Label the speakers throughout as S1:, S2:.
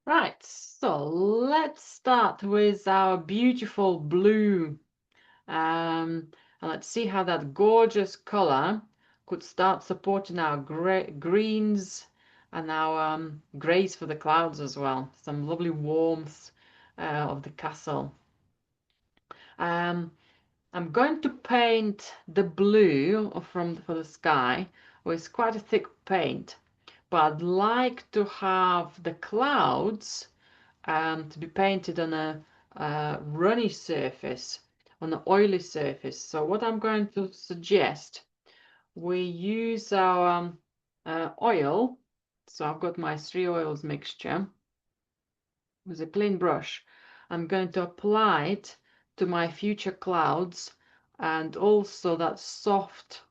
S1: Right, so let's start with our beautiful blue. And let's see how that gorgeous color could start supporting our greens and our grays for the clouds as well. Some lovely warmth of the castle. Um, I'm going to paint the blue for the sky with quite a thick paint, but I'd like to have the clouds to be painted on a runny surface, on an oily surface. So what I'm going to suggest, we use our oil. So I've got my 3 oils mixture with a clean brush. I'm going to apply it to my future clouds and also that soft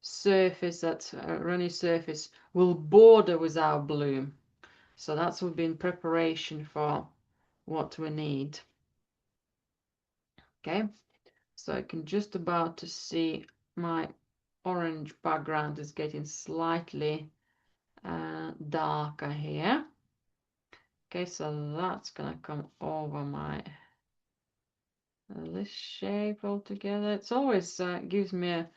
S1: surface, that runny surface will border with our blue. So that will be in preparation for what we need. Okay, so I can just about to see my orange background is getting slightly darker here. Okay, so that's gonna come over my this shape altogether. It's always gives me a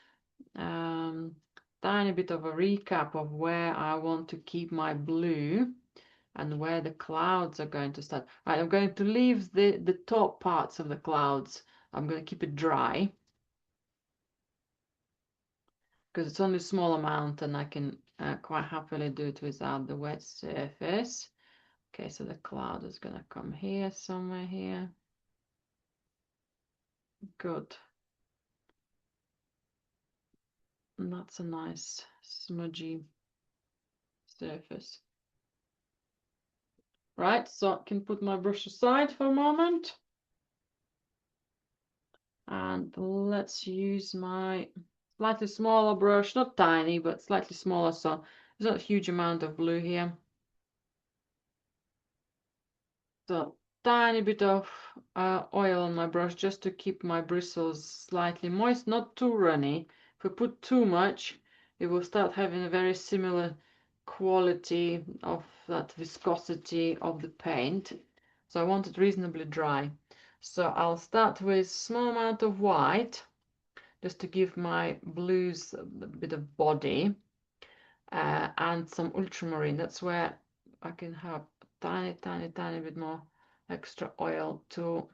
S1: tiny bit of a recap of where I want to keep my blue and where the clouds are going to start. Right, I'm going to leave the top parts of the clouds. I'm going to keep it dry because it's only a small amount and I can quite happily do it without the wet surface. Okay, so the cloud is going to come here, somewhere here. Good. And that's a nice smudgy surface. Right, so I can put my brush aside for a moment. And let's use my slightly smaller brush, not tiny, but slightly smaller, so there's not a huge amount of blue here. So tiny bit of oil on my brush just to keep my bristles slightly moist, not too runny. If we put too much, it will start having a very similar quality of that viscosity of the paint. So I want it reasonably dry. So I'll start with small amount of white, just to give my blues a bit of body, and some ultramarine. That's where I can have tiny, tiny, tiny bit more extra oil to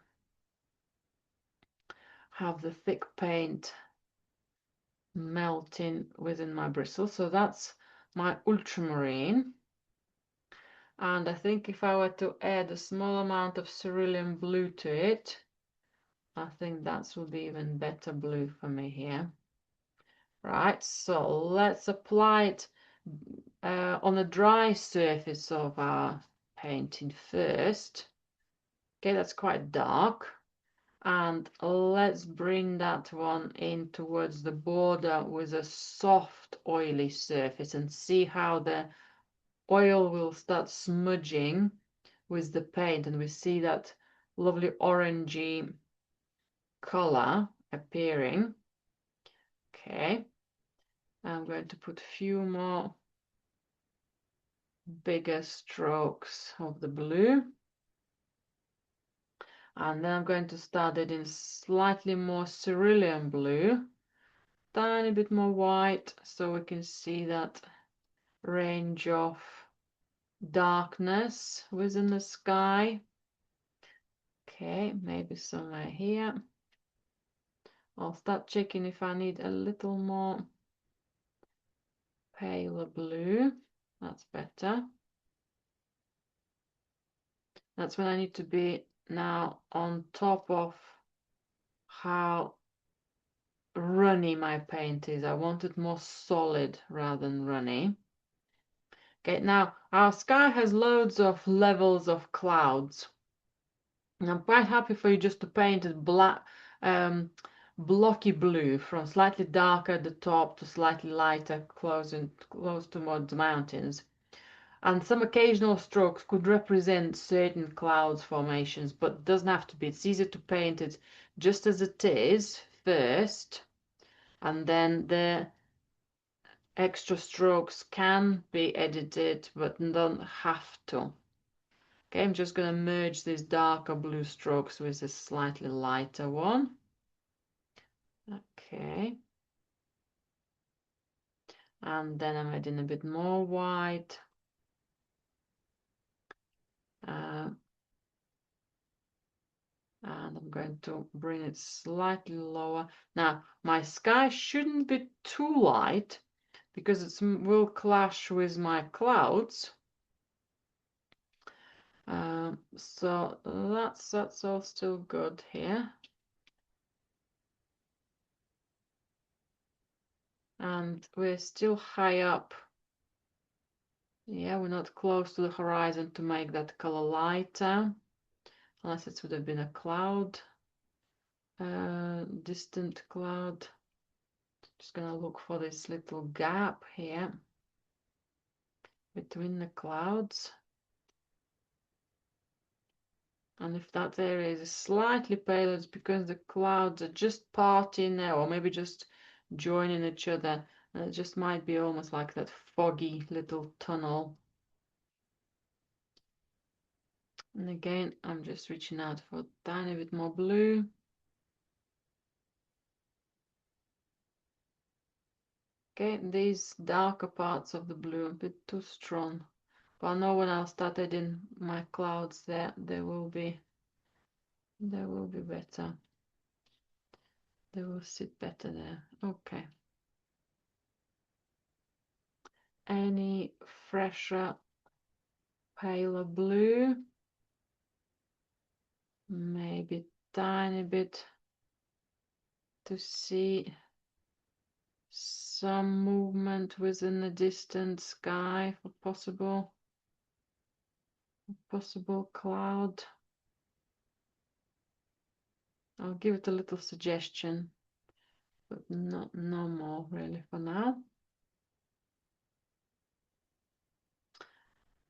S1: have the thick paint melting within my bristles. So that's my ultramarine. And I think if I were to add a small amount of cerulean blue to it, I think that will be even better blue for me here. Right, so let's apply it on a dry surface of our painting first. Okay, that's quite dark. And let's bring that one in towards the border with a soft oily surface and see how the oil will start smudging with the paint, and we see that lovely orangey color appearing. Okay, I'm going to put a few more bigger strokes of the blue. And then I'm going to start it in slightly more cerulean blue, tiny bit more white, so we can see that range of darkness within the sky. Okay, maybe somewhere here. I'll start checking if I need a little more paler blue. That's better. That's when I need to be now on top of how runny my paint is. I want it more solid rather than runny. Okay, now our sky has loads of levels of clouds. And I'm quite happy for you just to paint it black, blocky blue, from slightly darker at the top to slightly lighter close towards the mountains. And some occasional strokes could represent certain clouds formations, but doesn't have to be. It's easier to paint it just as it is first, and then the extra strokes can be edited, but don't have to. Okay, I'm just going to merge these darker blue strokes with this slightly lighter one. Okay. And then I'm adding a bit more white. And I'm going to bring it slightly lower. Now, my sky shouldn't be too light because it will clash with my clouds. So that's all still good here. And we're still high up. Yeah, we're not close to the horizon to make that color lighter, unless it would have been a cloud, distant cloud. Just gonna look for this little gap here between the clouds. And if that area is slightly paler, it's because the clouds are just parting there, or maybe just joining each other. And it just might be almost like that foggy little tunnel. And again, I'm just reaching out for a tiny bit more blue. Okay, these darker parts of the blue are a bit too strong. But I know when I'll start adding my clouds there, they will be better. They will sit better there. Okay. Any fresher, paler blue? Maybe tiny bit to see some movement within the distant sky for possible cloud. I'll give it a little suggestion, but no more really for now.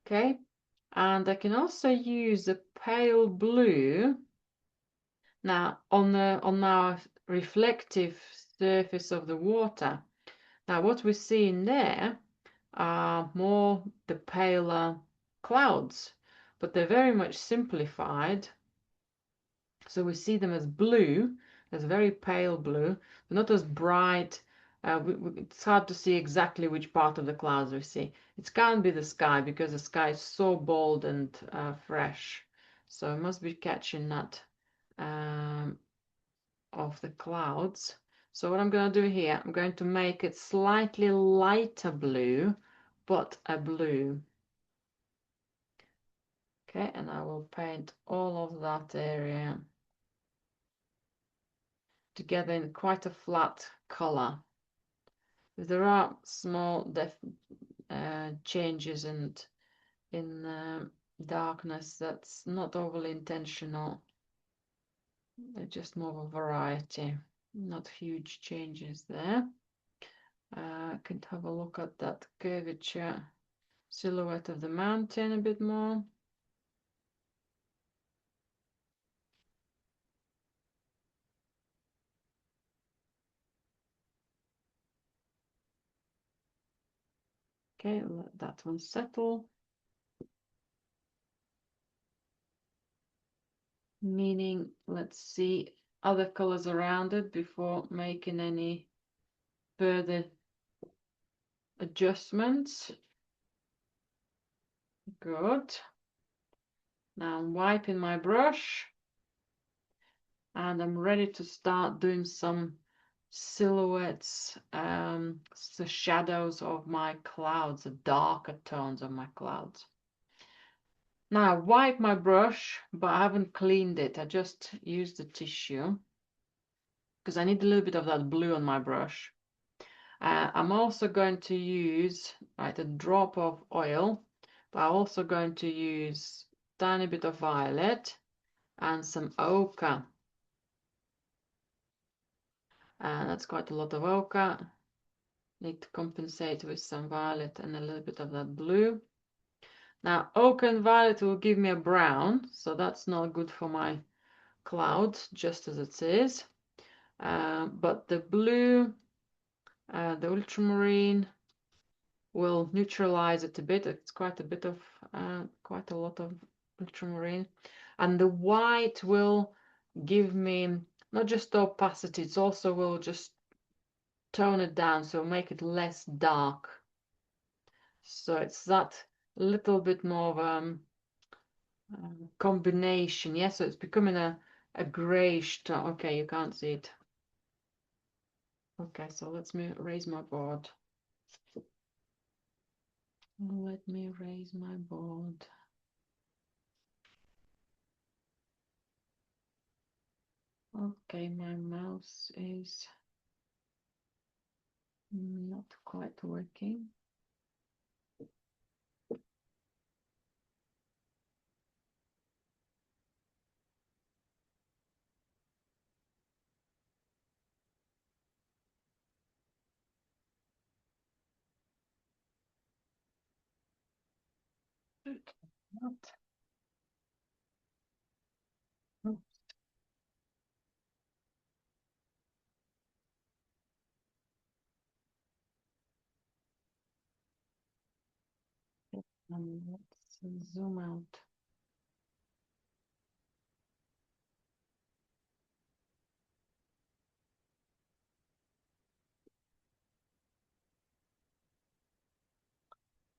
S1: Okay, and I can also use the pale blue now on our reflective surface of the water. Now what we're seeing there are more the paler clouds, but they're very much simplified. So we see them as blue, as very pale blue, but not as bright. It's hard to see exactly which part of the clouds we see. It can't be the sky because the sky is so bold and fresh. So it must be catching that of the clouds. So what I'm going to do here, I'm going to make it slightly lighter blue, but a blue. Okay, and I will paint all of that area together in quite a flat color. There are small changes in darkness. That's not overly intentional. They're just more of a variety, not huge changes there. I can have a look at that curvature silhouette of the mountain a bit more. Okay, let that one settle. Meaning, let's see other colors around it before making any further adjustments. Good. Now I'm wiping my brush and I'm ready to start doing some silhouettes, the shadows of my clouds, the darker tones of my clouds. Now I wipe my brush, but I haven't cleaned it. I just used the tissue because I need a little bit of that blue on my brush. I'm also going to use a drop of oil, but I'm also going to use a tiny bit of violet and some ochre. And that's quite a lot of ochre. Need to compensate with some violet and a little bit of that blue. Now, ochre and violet will give me a brown, so that's not good for my clouds, just as it is. But the blue, the ultramarine, will neutralize it a bit. It's quite a bit of, quite a lot of ultramarine. And the white will give me not just opacity, it also will just tone it down, so make it less dark. So it's that little bit more of combination. Yeah, so it's becoming a grayish tone. Okay, you can't see it. Okay, so let me raise my board. Let me raise my board. Okay, my mouse is not quite working. Not. Oh, let's zoom out.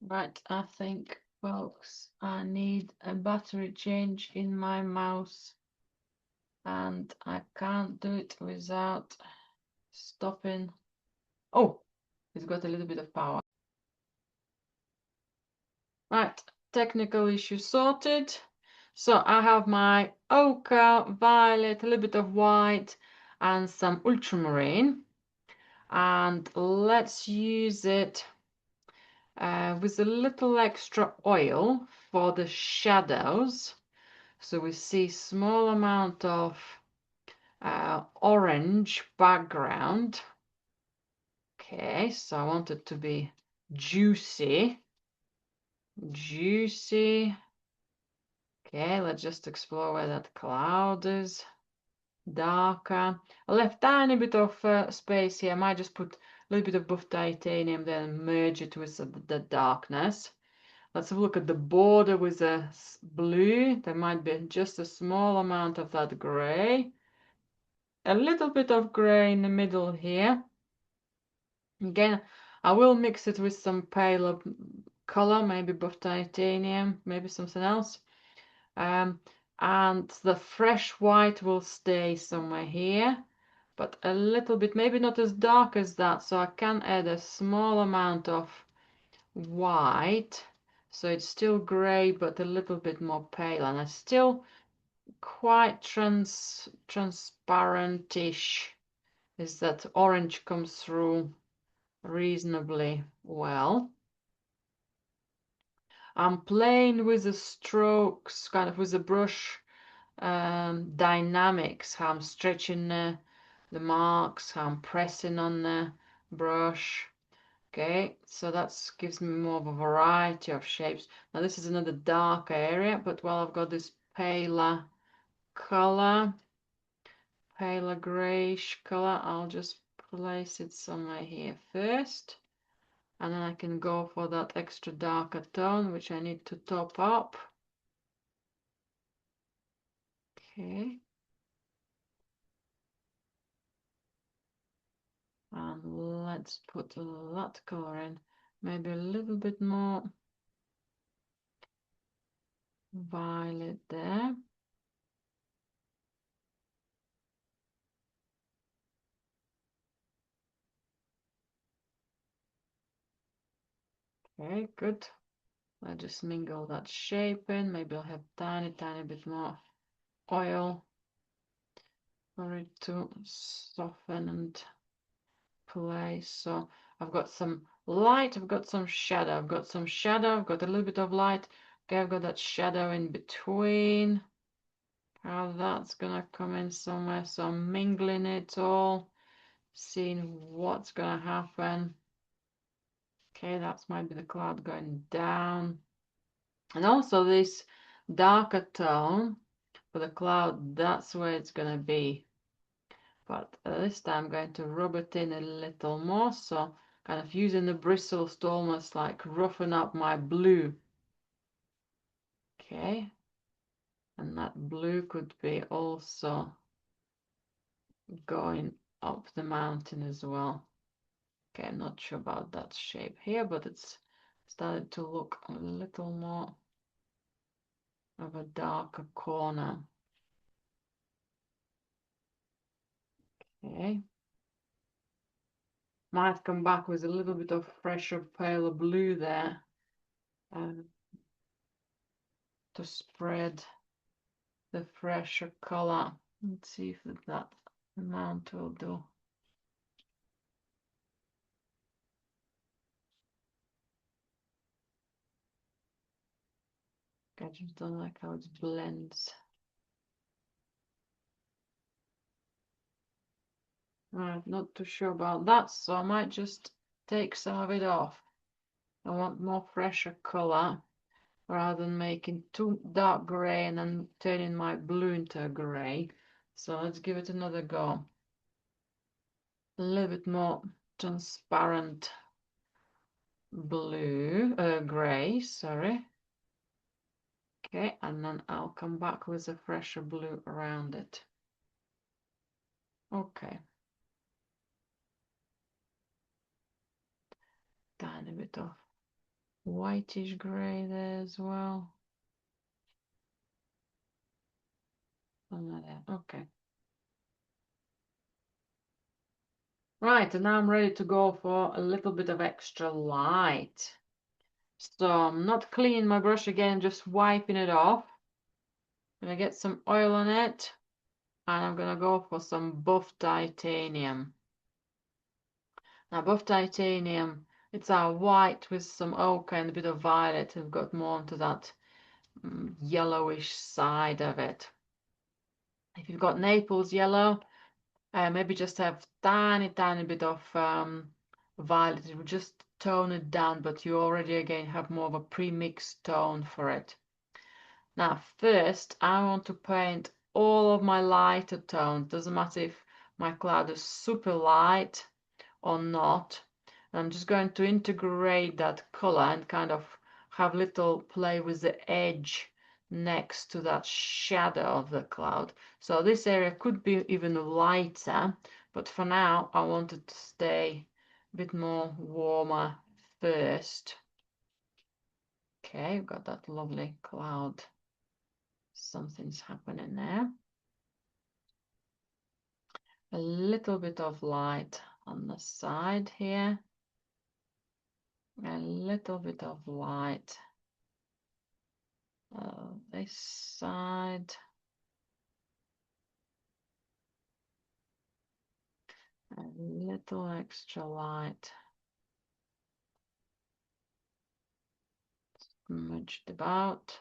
S1: Right, I think, folks, I need a battery change in my mouse, and I can't do it without stopping. Oh, it's got a little bit of power. Right, technical issue sorted. So I have my ochre, violet, a little bit of white, and some ultramarine. And let's use it with a little extra oil for the shadows. So we see small amount of orange background. Okay, so I want it to be juicy. Juicy. Okay, let's just explore where that cloud is. Darker. I left tiny bit of space here. I might just put a little bit of buff titanium, then merge it with the darkness. Let's have a look at the border with the blue. There might be just a small amount of that gray. A little bit of gray in the middle here. Again, I will mix it with some paler color, maybe buff titanium, maybe something else. And the fresh white will stay somewhere here, but a little bit, maybe not as dark as that, so I can add a small amount of white, so it's still gray, but a little bit more pale, and it's still quite transparentish, is that orange comes through reasonably well. I'm playing with the strokes, kind of with the brush dynamics, how I'm stretching the marks, how I'm pressing on the brush. Okay, so that gives me more of a variety of shapes. Now this is another dark area, but while I've got this paler color, paler grayish color, I'll just place it somewhere here first. And then I can go for that extra darker tone, which I need to top up. Okay. And let's put that color in. Maybe a little bit more violet there. Okay, good. I'll just mingle that shape in. Maybe I'll have tiny bit more oil for it to soften and place. So I've got some light, I've got some shadow, I've got some shadow, I've got a little bit of light. Okay, I've got that shadow in between. How that's gonna come in somewhere. So I'm mingling it all, seeing what's gonna happen. Okay, that's might be the cloud going down. And also this darker tone for the cloud, that's where it's gonna be. But this time I'm going to rub it in a little more, so kind of using the bristles to almost like roughen up my blue. Okay, And that blue could be also going up the mountain as well. Okay, I'm not sure about that shape here, but it's started to look a little more of a darker corner. Okay. Might come back with a little bit of fresher, paler blue there to spread the fresher color. Let's see if that amount will do. I just don't like how it blends. Right, not too sure about that, so I might just take some of it off. I want more fresher color rather than making too dark gray and then turning my blue into a gray. So let's give it another go. A little bit more transparent blue, gray, sorry. Okay, and then I'll come back with a fresher blue around it. Okay. Tiny bit of whitish gray there as well. Okay. Right, and now I'm ready to go for a little bit of extra light. So I'm not cleaning my brush again, just wiping it off. I'm gonna get some oil on it, and I'm gonna go for some buff titanium. Now buff titanium, it's our white with some ochre and a bit of violet. We've got more onto that yellowish side of it. If you've got Naples yellow, maybe just have tiny bit of violet. It will just tone it down, but you already again have more of a pre-mixed tone for it. Now first I want to paint all of my lighter tones. Doesn't matter if my cloud is super light or not. I'm just going to integrate that color and kind of have little play with the edge next to that shadow of the cloud. So this area could be even lighter, but for now I want it to stay a bit more warmer first. Okay, we've got that lovely cloud. Something's happening there. A little bit of light on the side here. A little bit of light this side. A little extra light. Smudged about.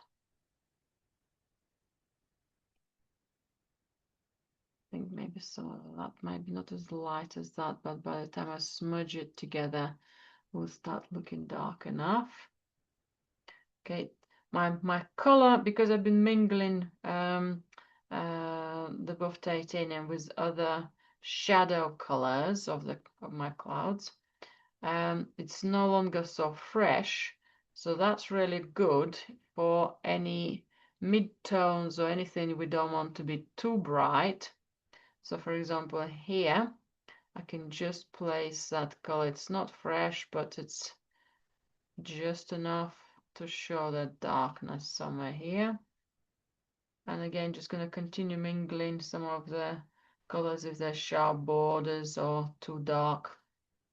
S1: I think maybe some of that might be not as light as that, but by the time I smudge it together, will start looking dark enough. Okay, my color, because I've been mingling the buff titanium with other shadow colors of my clouds, it's no longer so fresh, so that's really good for any mid-tones or anything we don't want to be too bright. So for example here I can just place that color. It's not fresh, but it's just enough to show that darkness somewhere here. And again, just going to continue mingling some of the colors if there's sharp borders or too dark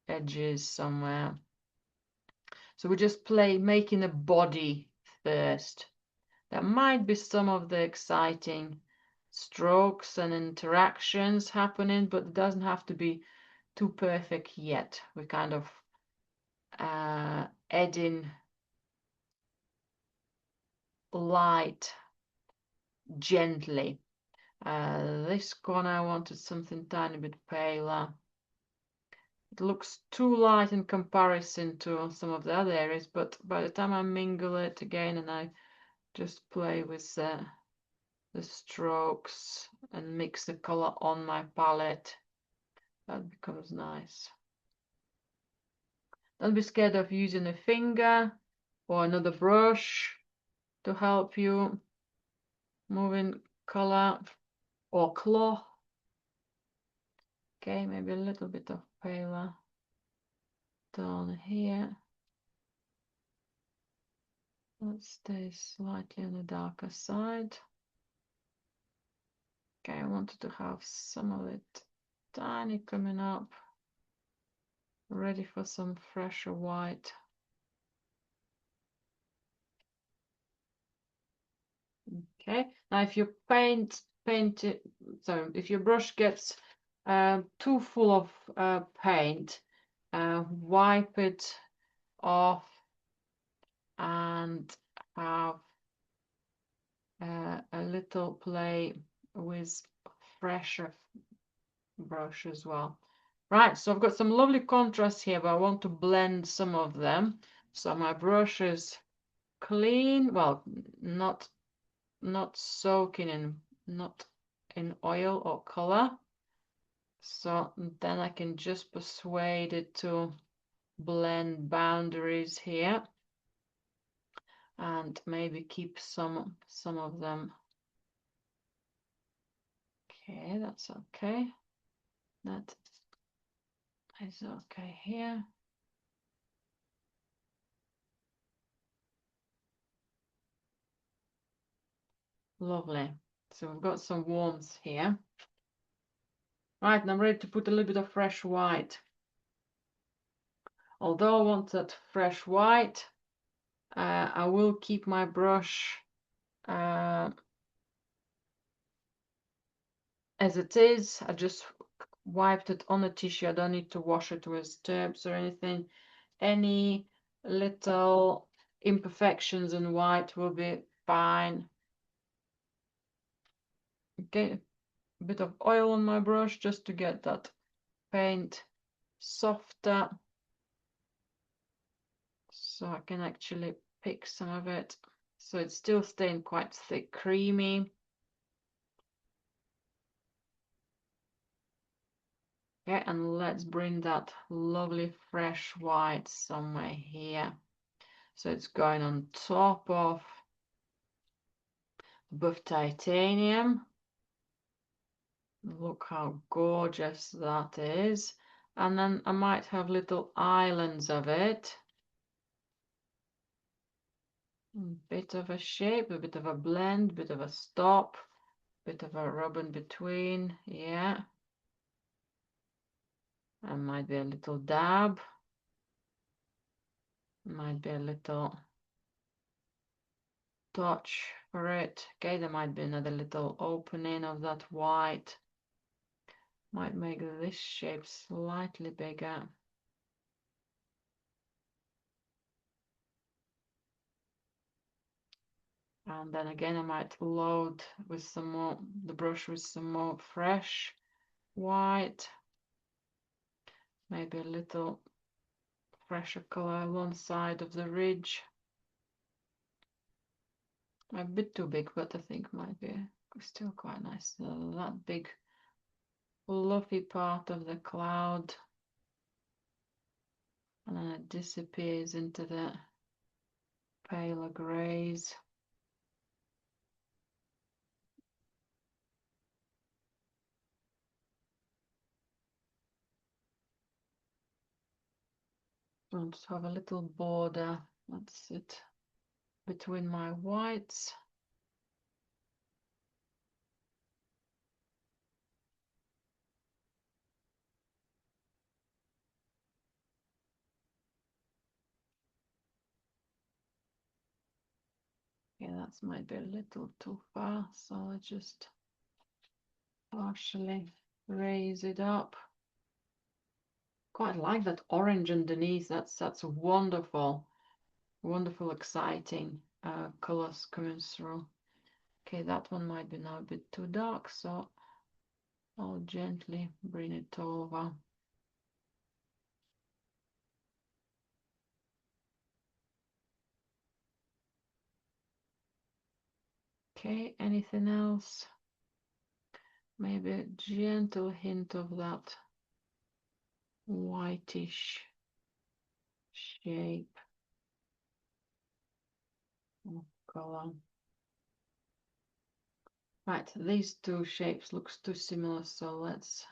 S1: edges somewhere. So we just making a body first. There might be some of the exciting strokes and interactions happening, but it doesn't have to be too perfect yet. We're kind of adding light gently. This corner I wanted something tiny bit paler. It looks too light in comparison to some of the other areas, but by the time I mingle it again and I just play with the strokes and mix the color on my palette, that becomes nice. Don't be scared of using a finger or another brush to help you moving color or cloth. Okay, maybe a little bit of paler down here. Let's stay slightly on the darker side. Okay, I wanted to have some of it tiny coming up, ready for some fresher white. Okay, now if you paint it, so if your brush gets too full of paint, wipe it off and have a little play with fresher brush as well. Right, so I've got some lovely contrast here, but I want to blend some of them. So my brush is clean, well, not soaking in, not in oil or color. So then I can just persuade it to blend boundaries here and maybe keep some of them. Okay, that's okay. That is okay here. Lovely. So we've got some warmth here. Right, and I'm ready to put a little bit of fresh white. Although I want that fresh white, I will keep my brush as it is. I just wiped it on the tissue. I don't need to wash it with tabs or anything. Any little imperfections in white will be fine. Okay, a bit of oil on my brush just to get that paint softer, so I can actually pick some of it. So it's still staying quite thick, creamy. Okay, and let's bring that lovely fresh white somewhere here. So it's going on top of buff titanium. Look how gorgeous that is. And then I might have little islands of it. A bit of a shape, a bit of a blend, bit of a stop, bit of a rub in between. Yeah. And might be a little dab. Might be a little touch for it. Okay, there might be another little opening of that white. Might make this shape slightly bigger. And then again, I might load with some more, the brush with some more fresh white. Maybe a little fresher color along side of the ridge. A bit too big, but I think might be still quite nice. So that big fluffy part of the cloud. And then it disappears into the paler greys. I'll just have a little border. That's it. Between my whites. Yeah, that might be a little too far, so I'll just partially raise it up. Quite like that orange underneath. That's wonderful, wonderful, exciting colors coming through. Okay, that one might be now a bit too dark, so I'll gently bring it over. Okay, anything else? Maybe a gentle hint of that whitish shape of color. Right, these two shapes looks too similar, so let's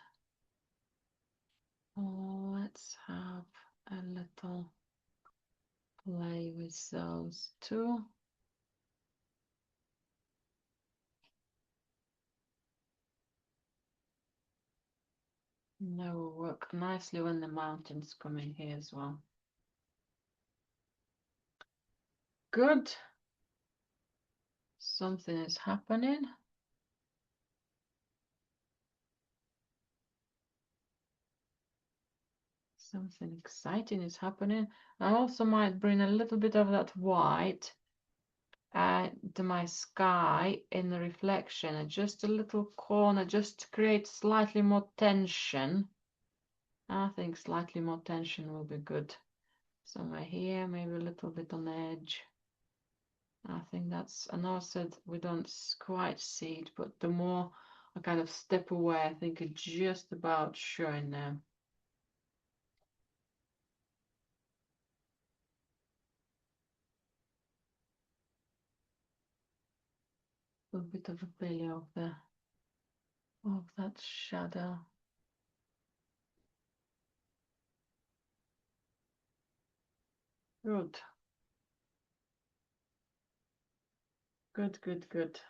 S1: have a little play with those two. That will work nicely when the mountains come in here as well. Good. Something is happening. Something exciting is happening. I also might bring a little bit of that white to my sky in the reflection, just a little corner, just to create slightly more tension. I think slightly more tension will be good. Somewhere here, maybe a little bit on the edge. I think that's, I know I said we don't quite see it, but the more I kind of step away, I think it's just about showing now. A bit of a belly of that shadow. Good. Good, good, good.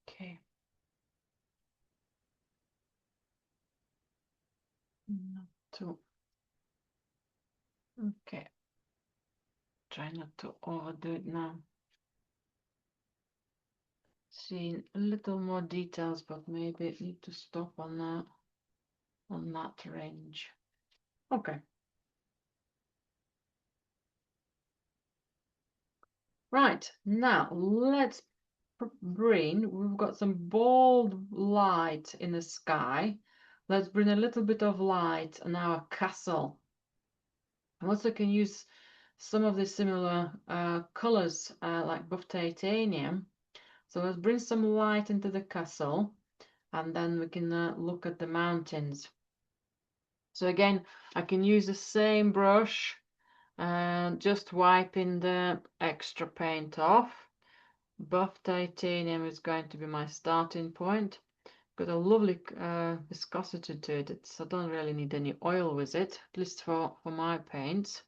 S1: Okay. Not too. Okay. Try not to overdo it now. Seeing a little more details, but maybe need to stop on that range. Okay. Right, now let's bring, we've got some bold light in the sky. Let's bring a little bit of light on our castle. I also can use some of the similar colors like buff titanium. So let's bring some light into the castle, and then we can look at the mountains. So again, I can use the same brush and just wiping the extra paint off. Buff titanium is going to be my starting point. Got a lovely viscosity to it. I don't really need any oil with it, at least for my paints.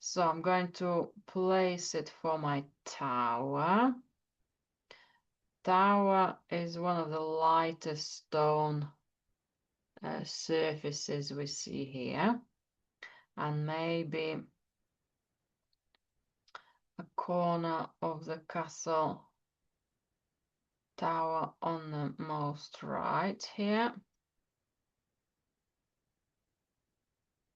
S1: So I'm going to place it for my tower. Tower is one of the lightest stone surfaces we see here. And maybe a corner of the castle tower on the most right here.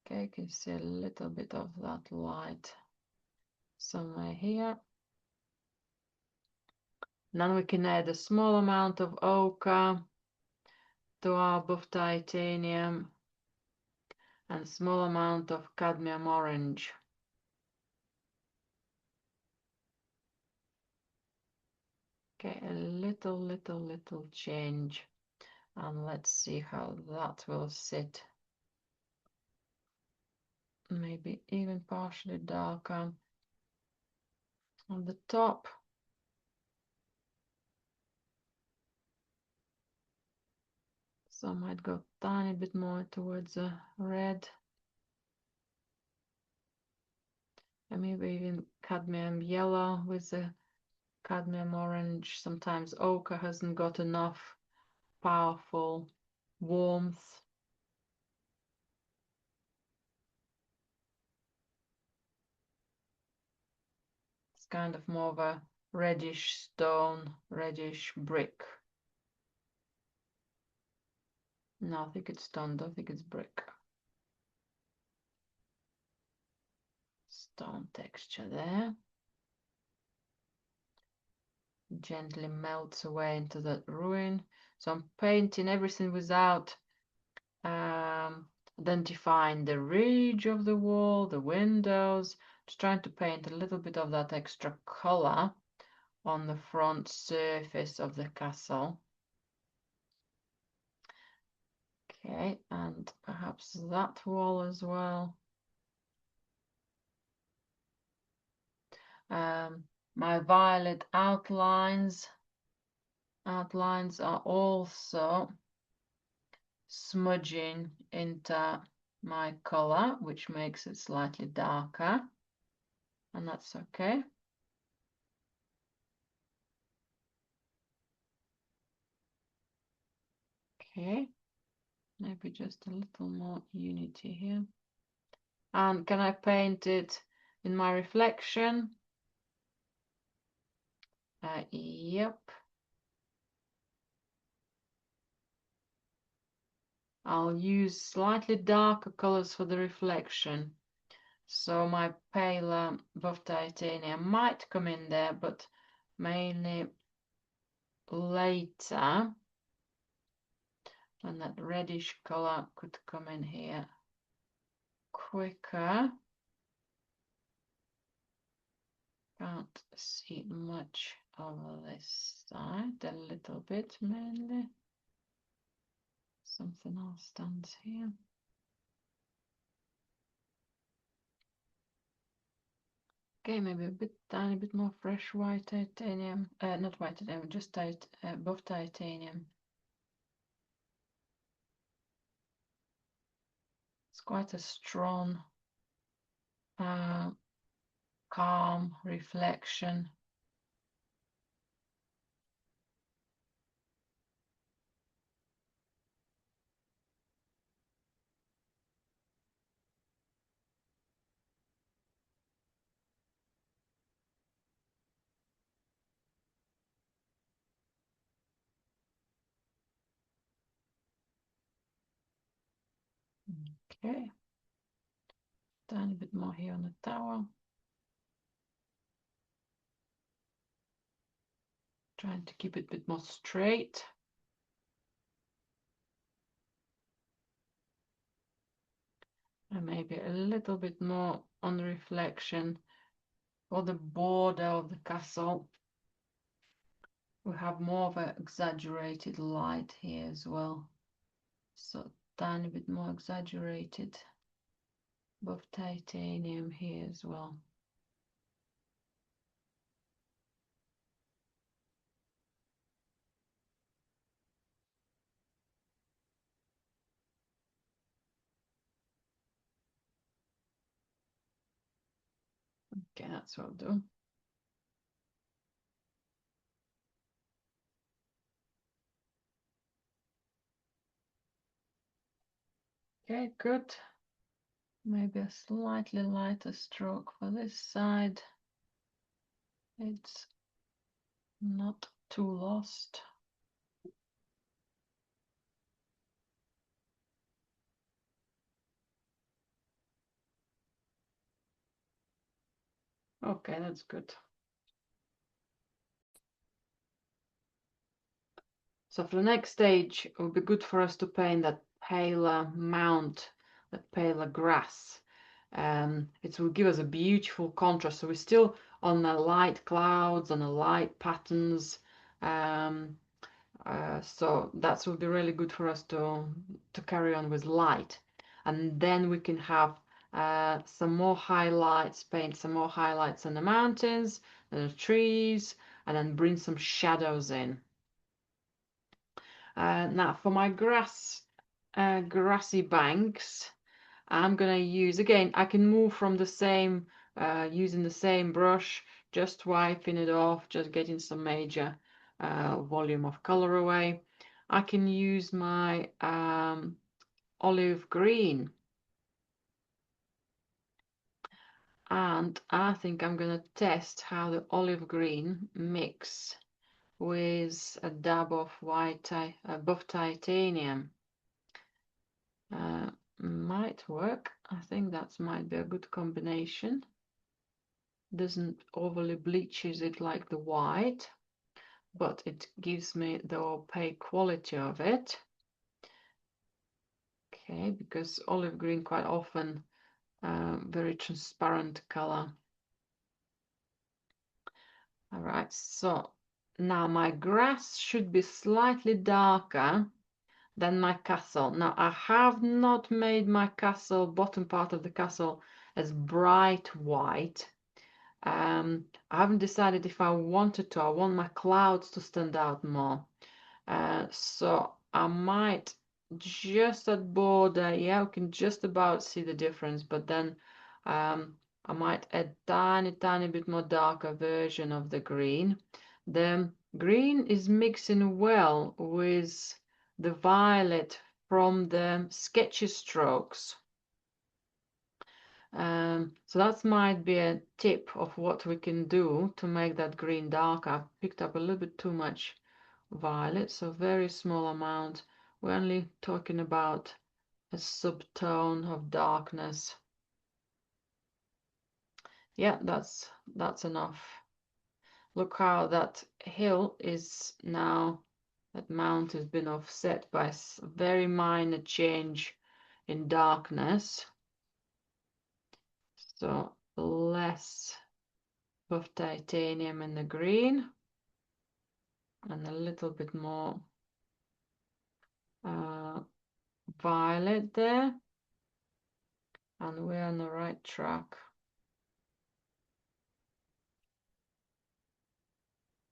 S1: Okay, you can see a little bit of that light somewhere here. Then we can add a small amount of ochre to our buff titanium and a small amount of cadmium orange. Okay, a little change, and let's see how that will sit. Maybe even partially darker on the top. So I might go a tiny bit more towards the red. And maybe even cadmium yellow with the cadmium orange. Sometimes ochre hasn't got enough powerful warmth. It's kind of more of a reddish stone, reddish brick. No, I think it's stone, don't think it's brick. Stone texture there. gently melts away into that ruin. So I'm painting everything without identifying the ridge of the wall, the windows, just trying to paint a little bit of that extra color on the front surface of the castle. Okay, and perhaps that wall as well. My violet outlines are also smudging into my color, which makes it slightly darker, and that's okay. Okay, maybe just a little more unity here. And can I paint it in my reflection? Yep. I'll use slightly darker colors for the reflection. So my paler buff titanium might come in there, but mainly later. And that reddish color could come in here quicker. Can't see much over this side, a little bit mainly. Something else stands here. Okay, maybe a bit, tiny bit more fresh white titanium. Not white titanium, just buff titanium. It's quite a strong, calm reflection. Okay, tiny bit more here on the tower. Trying to keep it a bit more straight. And maybe a little bit more on the reflection for the border of the castle. We have more of an exaggerated light here as well. So tiny bit more exaggerated buff titanium here as well. Okay, that's what I'll do. Okay, good. Maybe a slightly lighter stroke for this side. It's not too lost. Okay, that's good. So for the next stage, it would be good for us to paint that paler mount, that paler grass. It will give us a beautiful contrast. So we're still on the light clouds and the light patterns. So that would be really good for us to carry on with light. And then we can have some more highlights, paint some more highlights on the mountains and the trees, and then bring some shadows in. Now for my grassy banks, I'm gonna use, again, I can move from the same, using the same brush, just wiping it off, just getting some major volume of color away. I can use my olive green, and I think I'm gonna test how the olive green mix with a dab of white buff titanium. Might work. I think that might be a good combination. Doesn't overly bleaches it like the white. but it gives me the opaque quality of it. Okay, because olive green quite often very transparent color. All right, so now my grass should be slightly darker than my castle. Now I have not made my castle, bottom part of the castle, as bright white. I haven't decided if I wanted to. I want my clouds to stand out more. So I might just at border, yeah, we can just about see the difference, but then I might add tiny bit more darker version of the green. The green is mixing well with the violet from the sketchy strokes. So that might be a tip of what we can do to make that green darker. I've picked up a little bit too much violet, so very small amount. We're only talking about a subtone of darkness. Yeah, that's enough. Look how that hill is now, that mount has been offset by a very minor change in darkness. So less of titanium in the green and a little bit more violet there, and we're on the right track.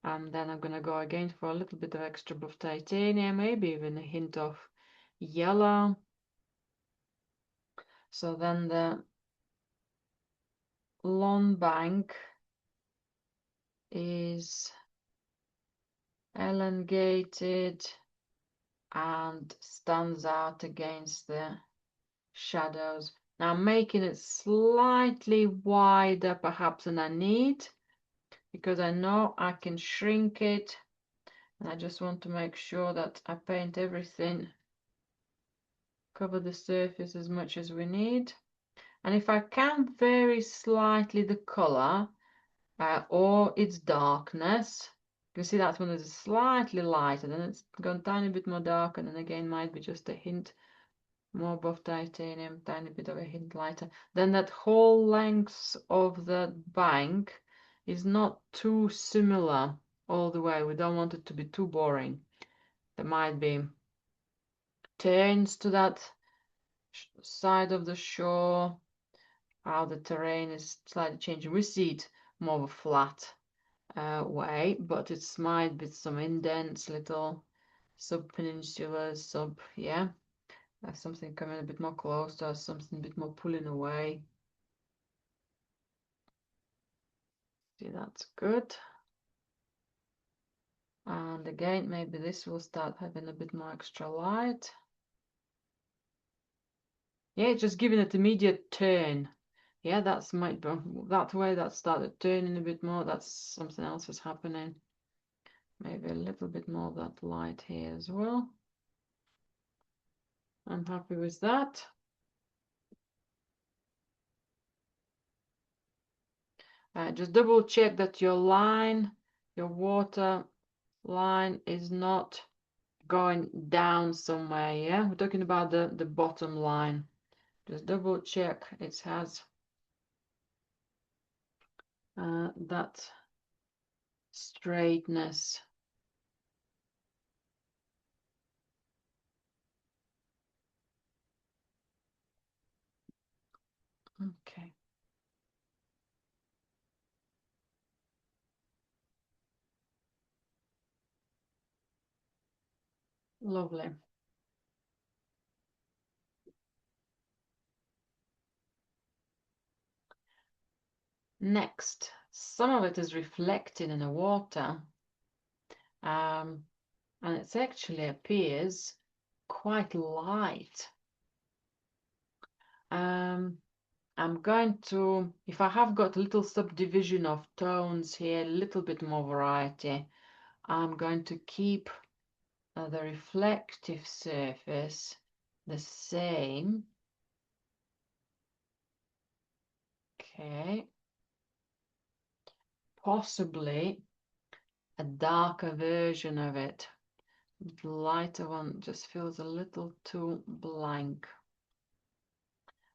S1: And then I'm going to go again for a little bit of extra buff titanium, maybe even a hint of yellow. So then the lawn bank is elongated and stands out against the shadows. Now I'm making it slightly wider perhaps than I need, because I know I can shrink it, and I just want to make sure that I paint everything, cover the surface as much as we need. And if I can vary slightly the color or its darkness, you can see that's when it's slightly lighter, then it's gone a tiny bit more dark, and then again might be just a hint more buff titanium, tiny bit of a hint lighter. Then that whole length of the bank is not too similar all the way. We don't want it to be too boring. There might be turns to that side of the shore, how the terrain is slightly changing. We see it more of a flat way, but it might be some indents, little sub-peninsulas, yeah. Something coming a bit more close to us, something a bit more pulling away. See, that's good. And again, maybe this will start having a bit more extra light. Yeah, just giving it immediate turn. Yeah, that's might be that way that started turning a bit more. That's something else is happening. Maybe a little bit more of that light here as well. I'm happy with that. Just double check that your line, your water line is not going down somewhere. Yeah, we're talking about the bottom line. Just double check it has that straightness. Okay. Lovely. Next, some of it is reflecting in the water, and it actually appears quite light. I'm going to, if I have got a little subdivision of tones here, a little bit more variety, I'm going to keep the reflective surface the same. Okay. Possibly a darker version of it. The lighter one just feels a little too blank.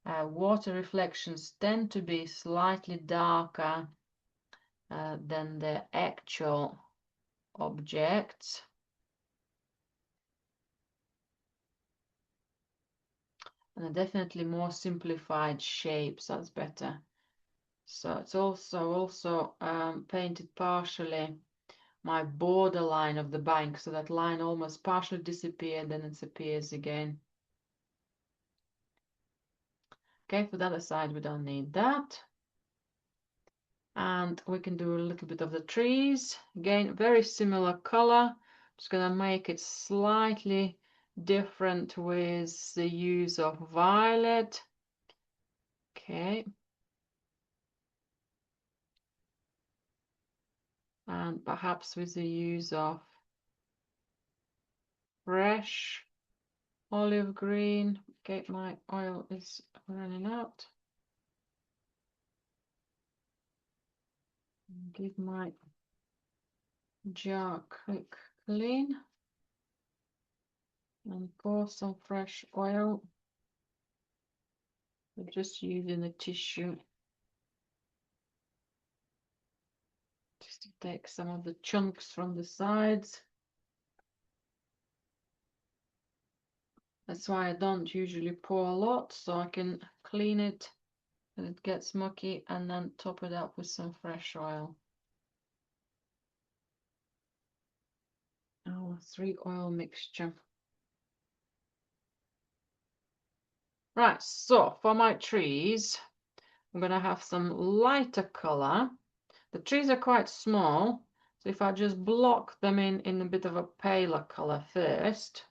S1: Water reflections tend to be slightly darker than the actual objects. And definitely more simplified shapes, that's better. So it's also painted partially my borderline of the bank, so that line almost partially disappeared, then it appears again. Okay, for the other side we don't need that. And we can do a little bit of the trees. Again, very similar color. Just gonna make it slightly different with the use of violet. Okay. And perhaps with the use of fresh olive green. Okay, my oil is running out. Give my jar a quick clean and pour some fresh oil. I'm just using a tissue just to take some of the chunks from the sides. That's why I don't usually pour a lot, so I can clean it and it gets mucky, and then top it up with some fresh oil. Our 3-oil mixture. Right, so for my trees, I'm gonna have some lighter color. The trees are quite small, so if I just block them in a bit of a paler color first.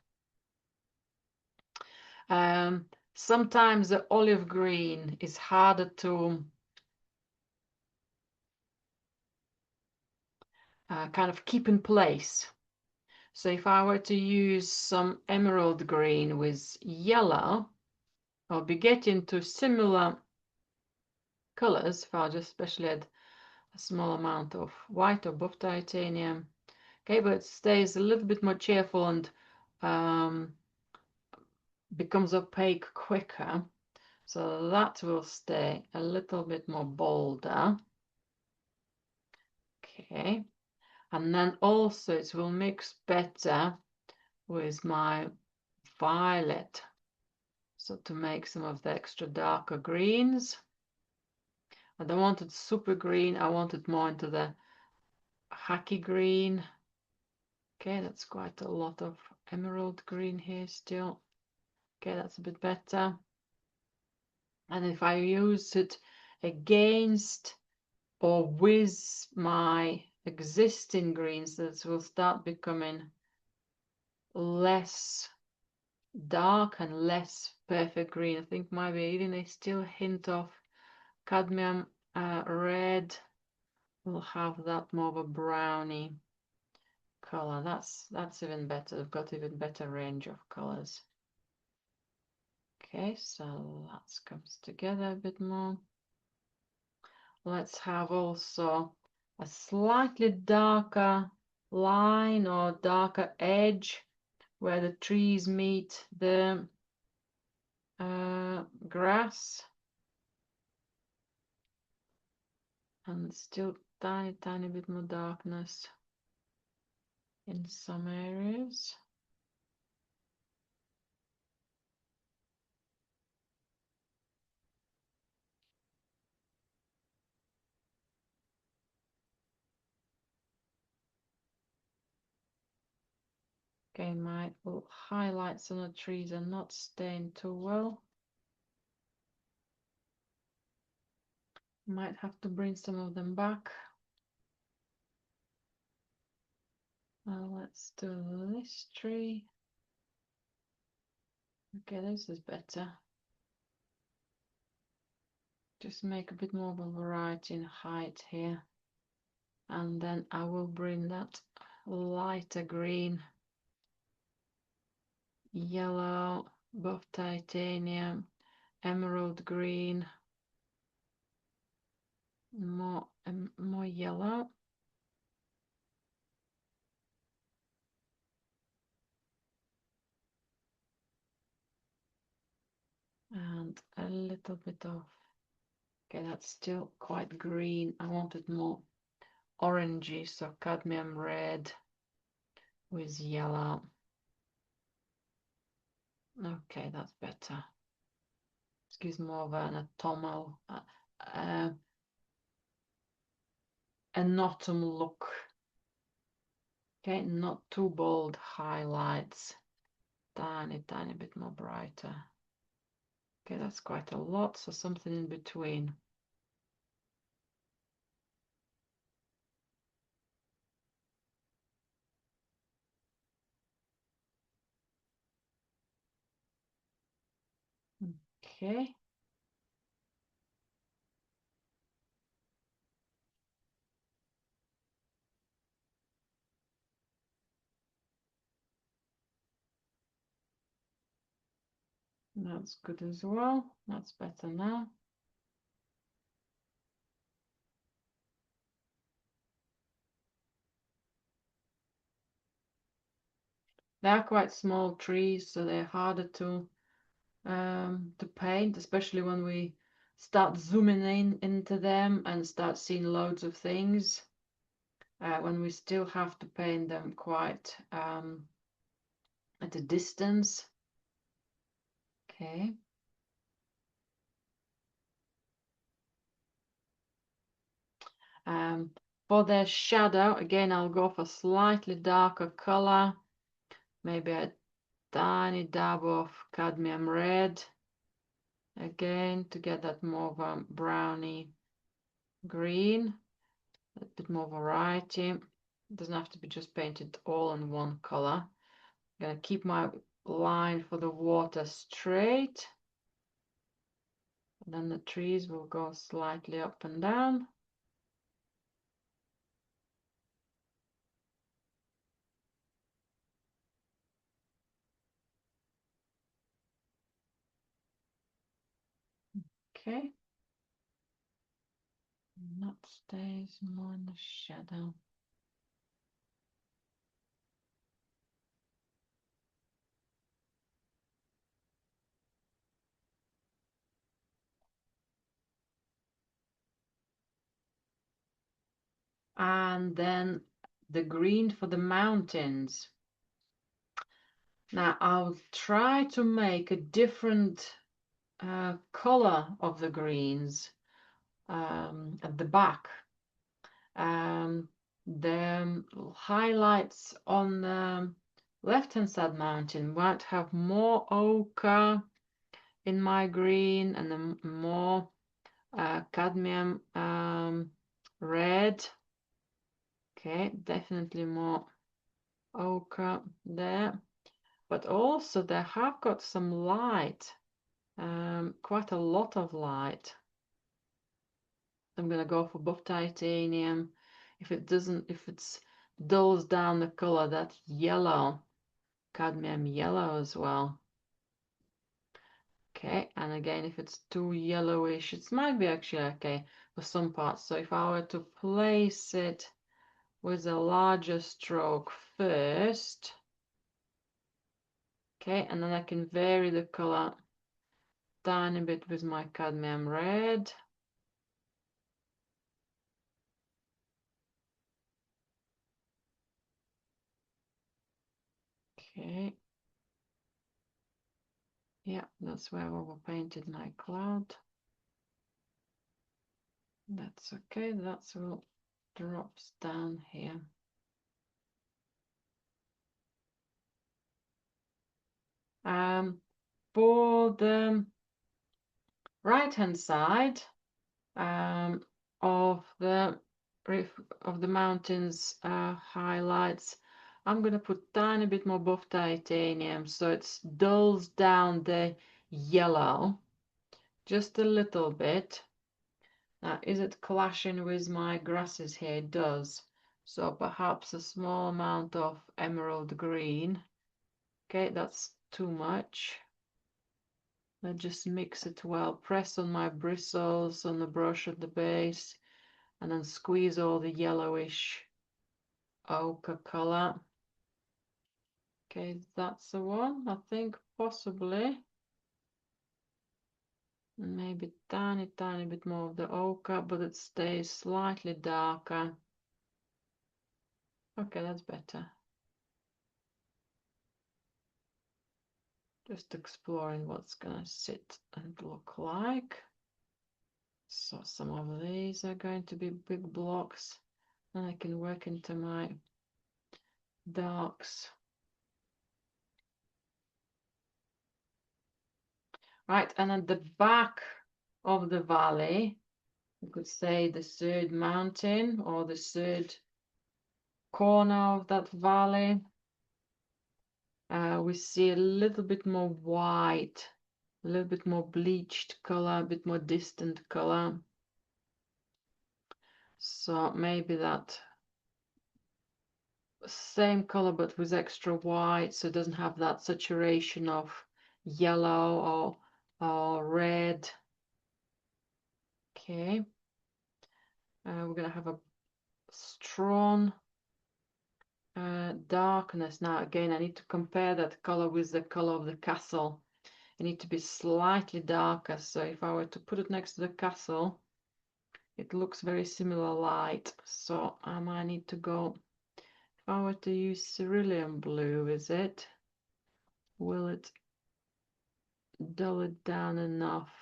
S1: Sometimes the olive green is harder to kind of keep in place. So if I were to use some emerald green with yellow, I'll be getting to similar colors if I just especially add a small amount of white or buff titanium. Okay, but it stays a little bit more cheerful and becomes opaque quicker. So that will stay a little bit more bolder. Okay, and then also it will mix better with my violet. So to make some of the extra darker greens. I don't want it super green, I want it more into the hacky green. Okay, that's quite a lot of emerald green here still. Okay, that's a bit better. And if I use it against or with my existing greens, that will start becoming less dark and less perfect green. I think maybe even a still hint of cadmium red will have that more of a browny color. That's even better. I've got even better range of colors. Okay, so that comes together a bit more. Let's have also a slightly darker line or darker edge where the trees meet the grass, and still tiny bit more darkness in some areas. Okay, my highlights on the trees are not staying too well. Might have to bring some of them back. Let's do this tree. Okay, this is better. Just make a bit more of a variety in height here. And then I will bring that lighter green, yellow, buff titanium, emerald green, more yellow. and a little bit of, okay, that's still quite green. I want it more orangey, so cadmium red with yellow. Okay, that's better. This gives more of an autumnal, an autumn look. Okay, not too bold highlights. Tiny bit more brighter. Okay, that's quite a lot, so something in between. Okay. That's good as well. That's better now. They are quite small trees, so they're harder to paint, especially when we start zooming in into them and start seeing loads of things. When we still have to paint them quite at a distance. Okay. For their shadow, again, I'll go for slightly darker color, maybe a tiny dab of cadmium red, again, to get that more of a browny green, a bit more variety. It doesn't have to be just painted all in one color. I'm gonna keep my line for the water straight. And then the trees will go slightly up and down. Okay. And that stays more in the shadow. And then the green for the mountains. Now I'll try to make a different color of the greens at the back. The highlights on the left-hand side mountain might have more ochre in my green and then more cadmium red. Okay, definitely more ochre there. But also they have got some light, quite a lot of light. I'm gonna go for buff titanium. If it's dulls down the color, that yellow, cadmium yellow as well. Okay, and again, if it's too yellowish, it might be actually okay for some parts. So if I were to place it with a larger stroke first, okay, and then I can vary the color tiny bit with my cadmium red. Okay. Yeah, that's where I overpainted my cloud. That's okay, that's what drops down here. For the right-hand side of the mountains highlights, I'm gonna put tiny bit more buff titanium so it dulls down the yellow just a little bit. Now, is it clashing with my grasses here? It does. So perhaps a small amount of emerald green. Okay, that's too much. I just mix it well. Press on my bristles on the brush at the base and then squeeze all the yellowish ochre color. Okay, that's the one. I think possibly Maybe tiny bit more of the ochre, but it stays slightly darker. Okay, that's better. Just exploring what's gonna sit and look like. So some of these are going to be big blocks, and I can work into my darks. Right, and at the back of the valley, you could say the third mountain or the third corner of that valley, we see a little bit more white, a little bit more bleached color, a bit more distant color. So maybe that same color but with extra white, so it doesn't have that saturation of yellow or red. Okay, we're gonna have a strong darkness. Now again, I need to compare that color with the color of the castle. It need to be slightly darker, so if I were to put it next to the castle, it looks very similar light. So I might need to go, if I were to use cerulean blue, is it, will it dull it down enough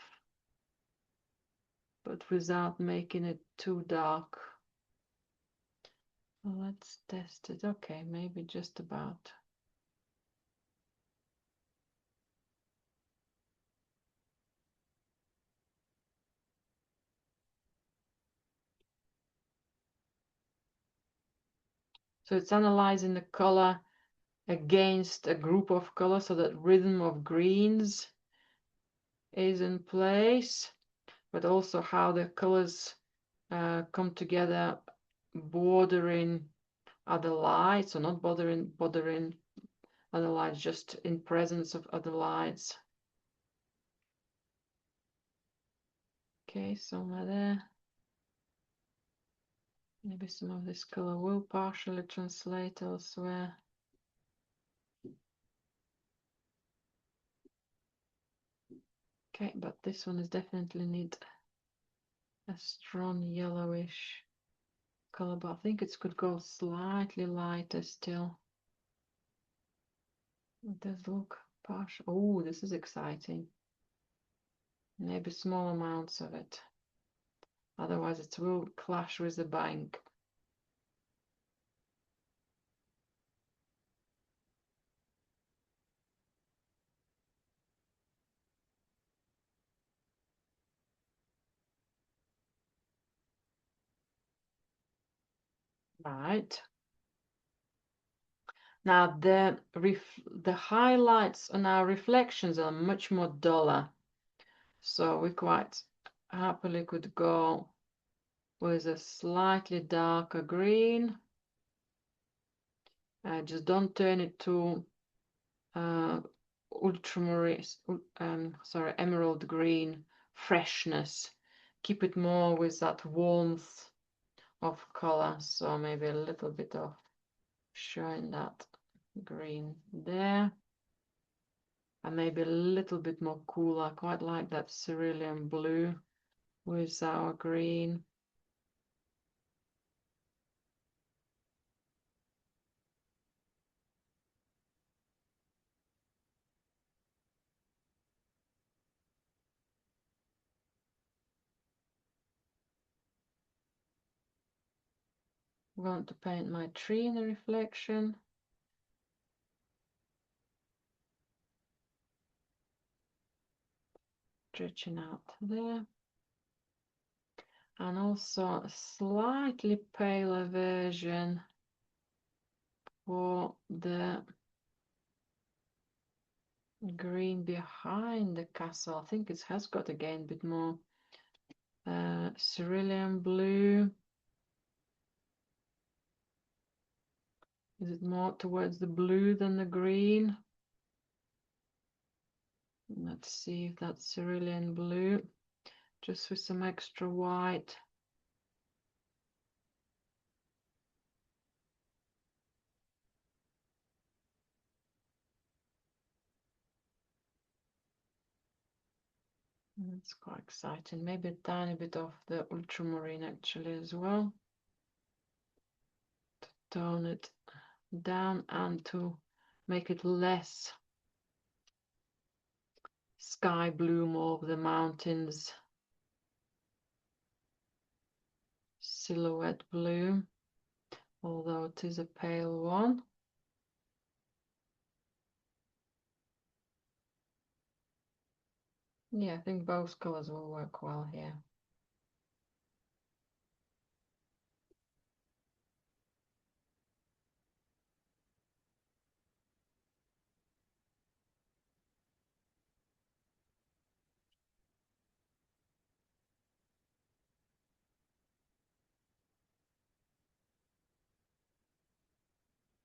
S1: but without making it too dark? Well, let's test it. Okay, maybe just about. So it's analyzing the color against a group of colors, so that rhythm of greens is in place, but also how the colors come together, bordering other lights, or not bordering other lights, just in presence of other lights. Okay, somewhere there. Maybe some of this color will partially translate elsewhere. Okay, but this one is definitely need a strong yellowish color, but I think it could go slightly lighter still. It does look partial. Oh, this is exciting. Maybe small amounts of it. Otherwise it will clash with the bank. Right. Now the highlights on our reflections are much more duller. So we quite happily could go with a slightly darker green. Just don't turn it to ultramarine, emerald green freshness. Keep it more with that warmth of color. So maybe a little bit of showing that green there. And maybe a little bit more cool. I quite like that cerulean blue with our green. I'm going to paint my tree in the reflection. Stretching out there. And also a slightly paler version for the green behind the castle. I think it has got again a bit more cerulean blue. Is it more towards the blue than the green? Let's see if that's cerulean blue, just with some extra white. That's quite exciting. Maybe a tiny bit of the ultramarine actually as well. To tone it down and to make it less sky blue, more of the mountains silhouette blue, although it is a pale one. Yeah, I think both colors will work well here.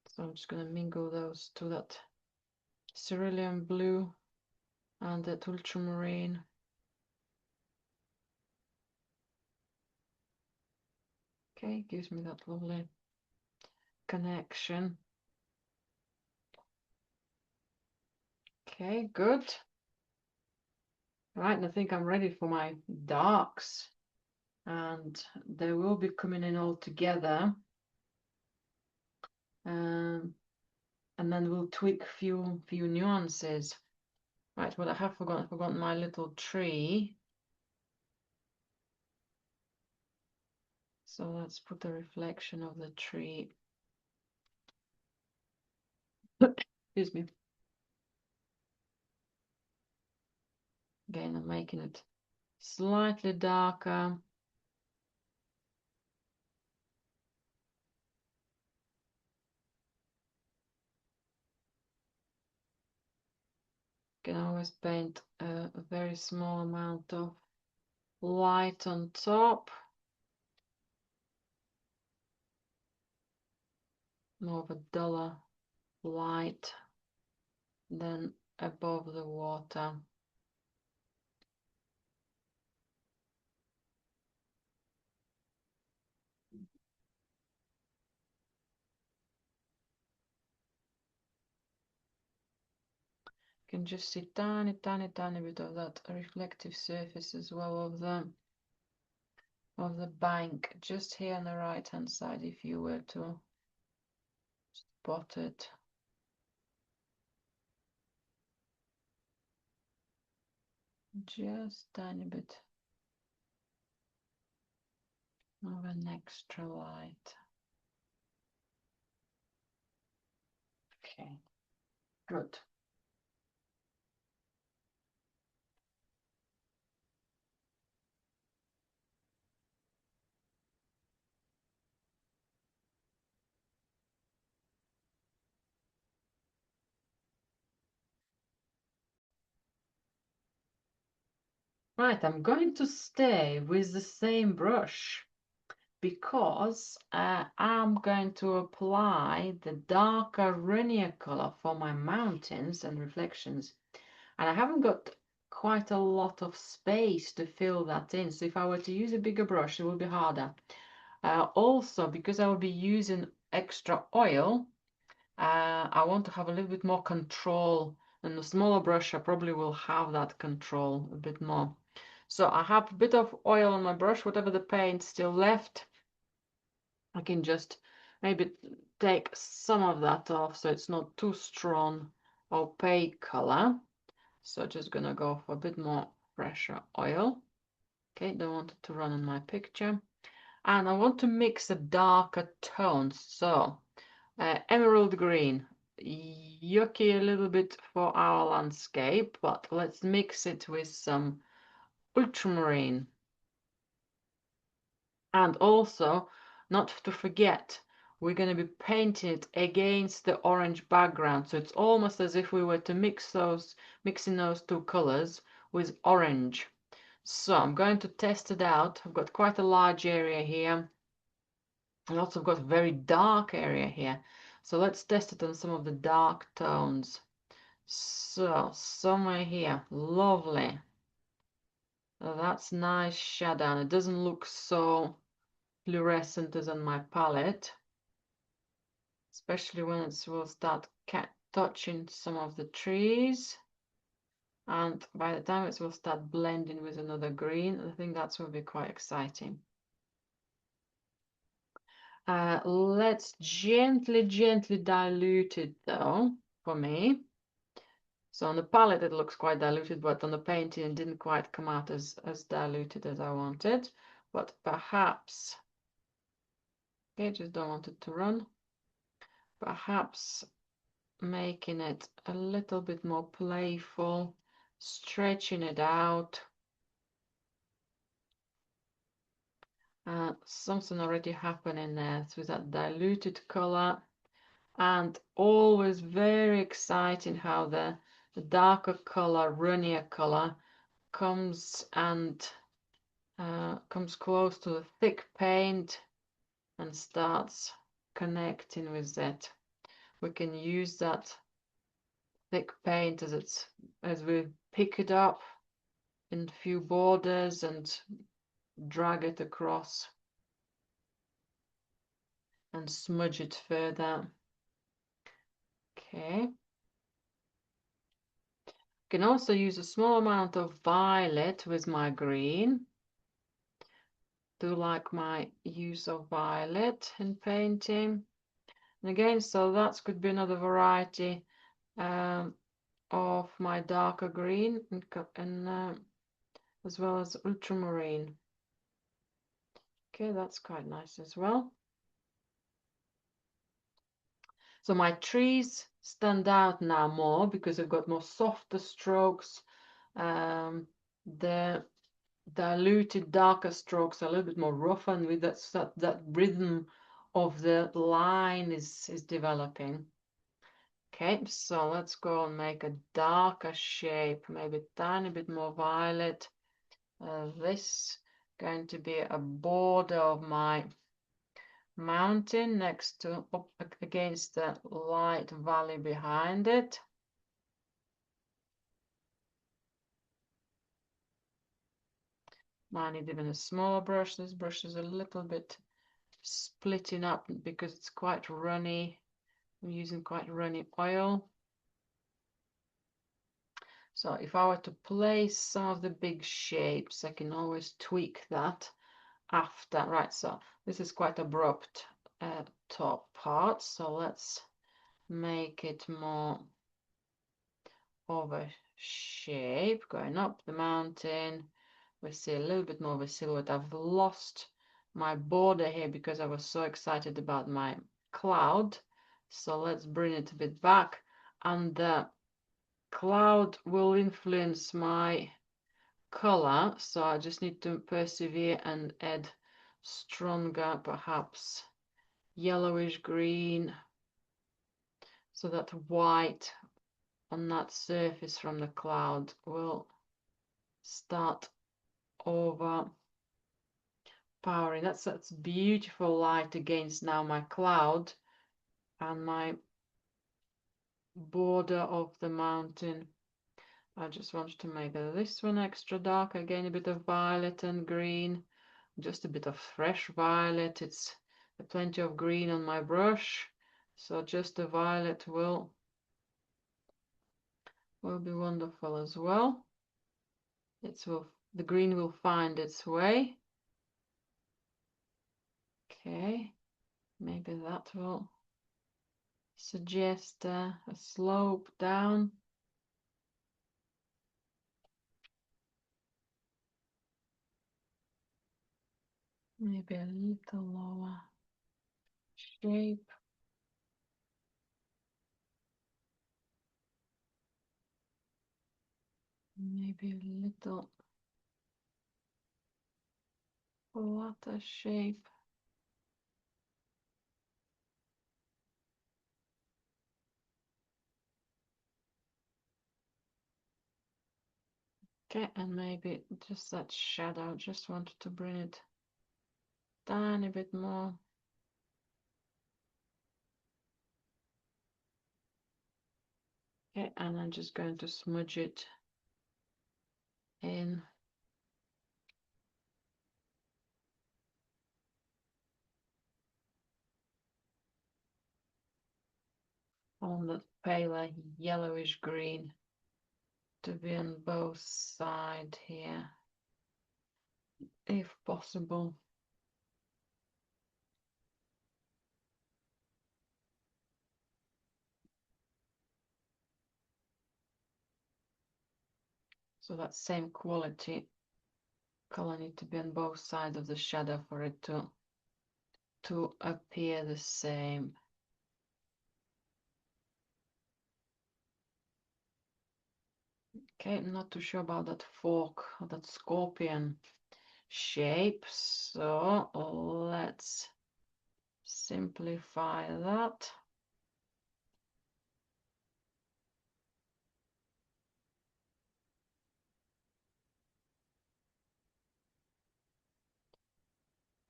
S1: So I'm just going to mingle those to that cerulean blue and that ultramarine. Okay, gives me that lovely connection. Okay, good. Right, and I think I'm ready for my darks. And they will be coming in all together. And then we'll tweak few nuances. Right, what I have forgotten, I've forgotten my little tree. So let's put the reflection of the tree. Excuse me. Again, I'm making it slightly darker. Can always paint a very small amount of light on top. More of a duller light than above the water. Can just see tiny bit of that reflective surface as well of the bank just here on the right hand side if you were to spot it. Just tiny bit of an extra light. Okay, good. Right, I'm going to stay with the same brush because I'm going to apply the darker Rainier color for my mountains and reflections. And I haven't got quite a lot of space to fill that in. So if I were to use a bigger brush, it will be harder. Also, because I will be using extra oil, I want to have a little bit more control. And the smaller brush, I probably will have that control a bit more. So I have a bit of oil on my brush, whatever the paint still left. I can just maybe take some of that off so it's not too strong opaque color. So just gonna go for a bit more fresher oil. Okay, don't want it to run in my picture. And I want to mix a darker tones. So emerald green, yucky a little bit for our landscape, but let's mix it with some ultramarine. And also, not to forget, we're going to be painting it against the orange background. So it's almost as if we were to mixing those two colors with orange. So I'm going to test it out. I've got quite a large area here. And also I've got a very dark area here. So let's test it on some of the dark tones. So somewhere here, lovely. That's nice shadow. And it doesn't look so fluorescent as on my palette, especially when it will start touching some of the trees. And by the time it will start blending with another green, I think that will be quite exciting. Let's gently dilute it though, for me. So on the palette it looks quite diluted, but on the painting it didn't quite come out as diluted as I wanted. But perhaps, okay, just don't want it to run. Perhaps making it a little bit more playful, stretching it out. Something already happening there with that diluted color, and always very exciting how the darker color, runnier color, comes and comes close to the thick paint and starts connecting with that. We can use that thick paint as we pick it up in a few borders and drag it across and smudge it further. Okay. Can also use a small amount of violet with my green. Do like my use of violet in painting. And again, so that could be another variety of my darker green and as well as ultramarine. Okay, that's quite nice as well. So my trees stand out now more because I've got more softer strokes. The diluted darker strokes are a little bit more rough, and with that rhythm of the line is developing. Okay, so let's go and make a darker shape, maybe a tiny bit more violet. This going to be a border of my mountain next to up against the light valley behind it. I need even a smaller brush. This brush is a little bit splitting up because it's quite runny. I'm using quite runny oil. So if I were to place some of the big shapes, I can always tweak that after. Right, so this is quite abrupt top part, so let's make it more of a shape going up the mountain. We see a little bit more of a silhouette. I've lost my border here because I was so excited about my cloud, so let's bring it a bit back, and the cloud will influence my color, so I just need to persevere and add stronger, perhaps yellowish green, so that white on that surface from the cloud will start overpowering. That's beautiful light against now my cloud and my border of the mountain. I just wanted to make this one extra dark. Again, a bit of violet and green, just a bit of fresh violet. It's plenty of green on my brush, so just the violet will be wonderful as well. The green will find its way. Okay, maybe that will suggest a slope down. Maybe a little lower shape. Maybe a little flatter shape. Okay, and maybe just that shadow, just wanted to bring it down a bit more. Okay, and I'm just going to smudge it in. On the paler yellowish green to be on both sides here, if possible. So that same quality color need to be on both sides of the shadow for it to appear the same. Okay, I'm not too sure about that fork or that scorpion shape, so let's simplify that.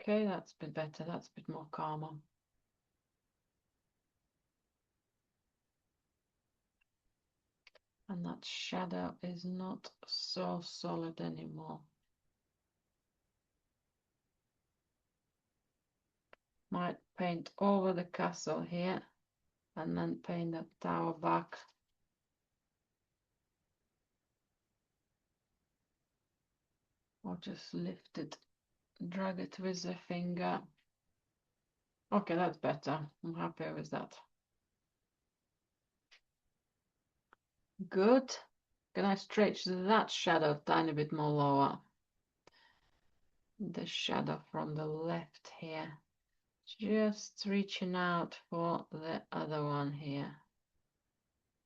S1: Okay, that's a bit better, that's a bit more calmer. And that shadow is not so solid anymore. Might paint over the castle here and then paint that tower back. Or just lift it, drag it with the finger. Okay, that's better. I'm happy with that. Good. Can I stretch that shadow a tiny bit more lower? The shadow from the left here. Just reaching out for the other one here.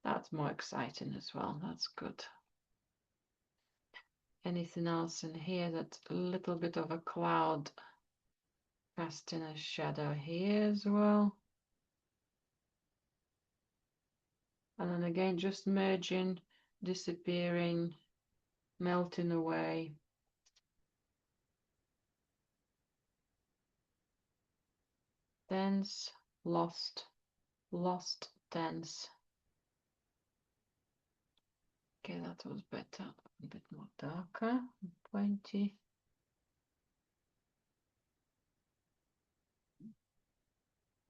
S1: That's more exciting as well. That's good. Anything else in here? That's a little bit of a cloud casting a shadow here as well. And then again, just merging, disappearing, melting away. Dense, lost, lost, dense. Okay, that was better. A bit more darker. 20.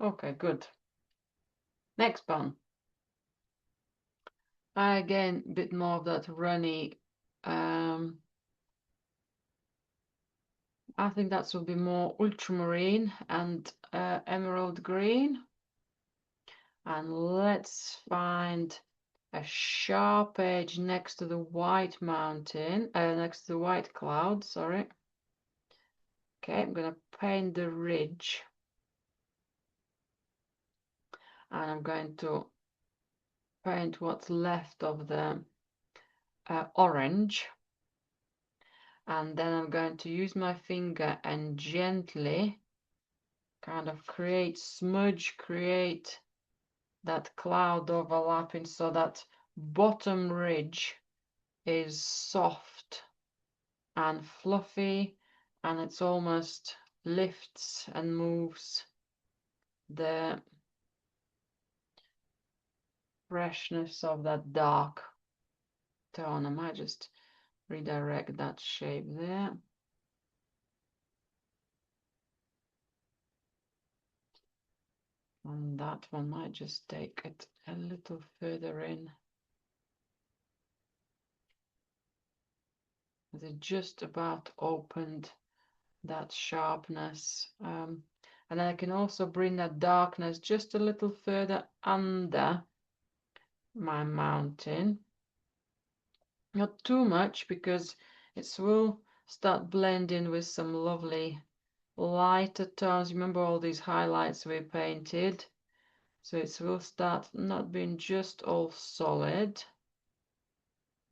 S1: Okay, good. Next one. Again, a bit more of that runny. I think that will be more ultramarine and emerald green. And let's find a sharp edge next to the white mountain, next to the white cloud, sorry. Okay, I'm going to paint the ridge. And I'm going to paint what's left of the orange. And then I'm going to use my finger and gently kind of create smudge, create that cloud overlapping so that bottom ridge is soft and fluffy, and it's almost lifts and moves the freshness of that dark tone. I might just redirect that shape there. And that one might just take it a little further in. It just about opened that sharpness. And then I can also bring that darkness just a little further under my mountain. Not too much, because it will start blending with some lovely lighter tones. Remember all these highlights we painted? So it will start not being just all solid,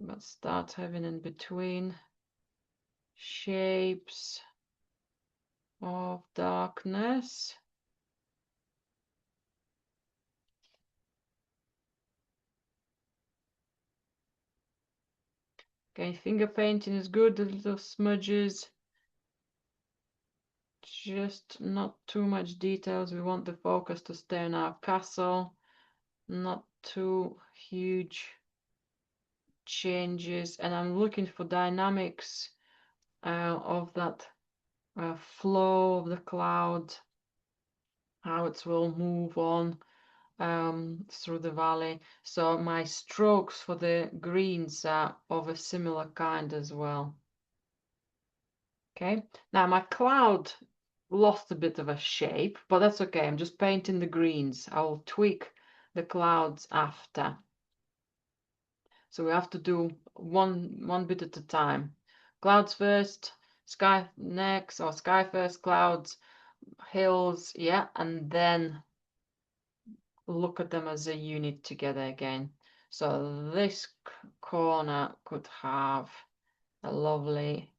S1: but start having in between shapes of darkness. Okay, finger painting is good, the little smudges. Just not too much details. We want the focus to stay on our castle, not too huge changes. And I'm looking for dynamics of that flow of the cloud, how it will move on. through the valley. So my strokes for the greens are of a similar kind as well. Okay, now my cloud lost a bit of a shape, but that's okay. I'm just painting the greens. I'll tweak the clouds after. So we have to do one bit at a time. Clouds first, sky next, or sky first, clouds, hills, yeah, and then look at them as a unit together again. So this corner could have a lovely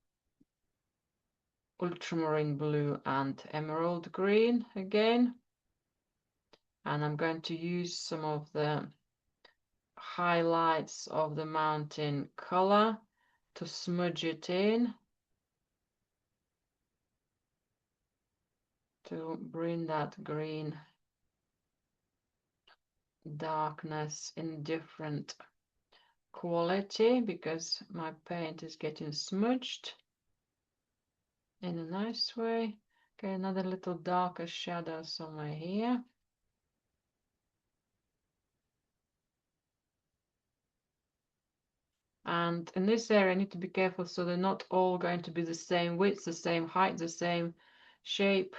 S1: ultramarine blue and emerald green again. And I'm going to use some of the highlights of the mountain color to smudge it in to bring that green darkness in different quality, because my paint is getting smudged in a nice way. Okay, another little darker shadow somewhere here. And in this area I need to be careful so they're not all going to be the same width, the same height, the same shape.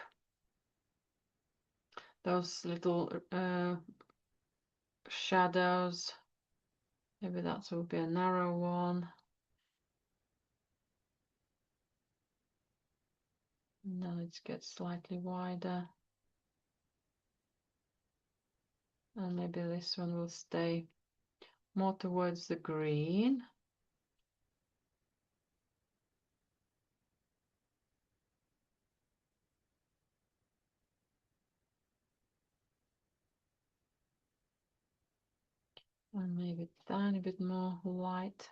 S1: Those little shadows, maybe that will be a narrow one. Now let's get slightly wider. And maybe this one will stay more towards the green. And maybe a tiny bit more light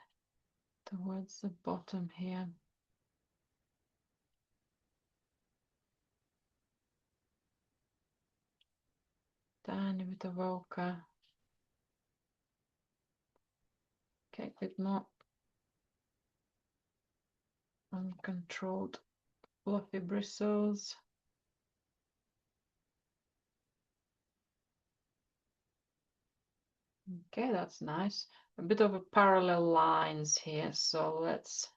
S1: towards the bottom here. Tiny bit of ochre. Okay, a bit more uncontrolled fluffy bristles. Okay, that's nice. A bit of a parallel lines here, so let's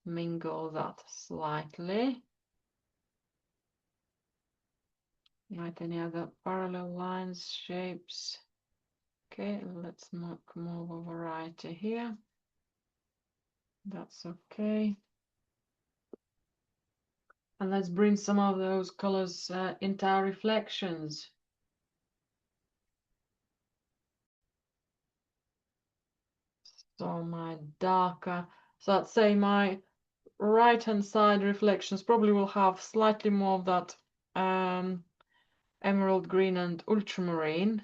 S1: mingle that slightly. Right, any other parallel lines, shapes? Okay, let's make more of a variety here. That's okay. And let's bring some of those colors into our reflections. So my darker, so I'd say my right hand side reflections probably will have slightly more of that emerald green and ultramarine,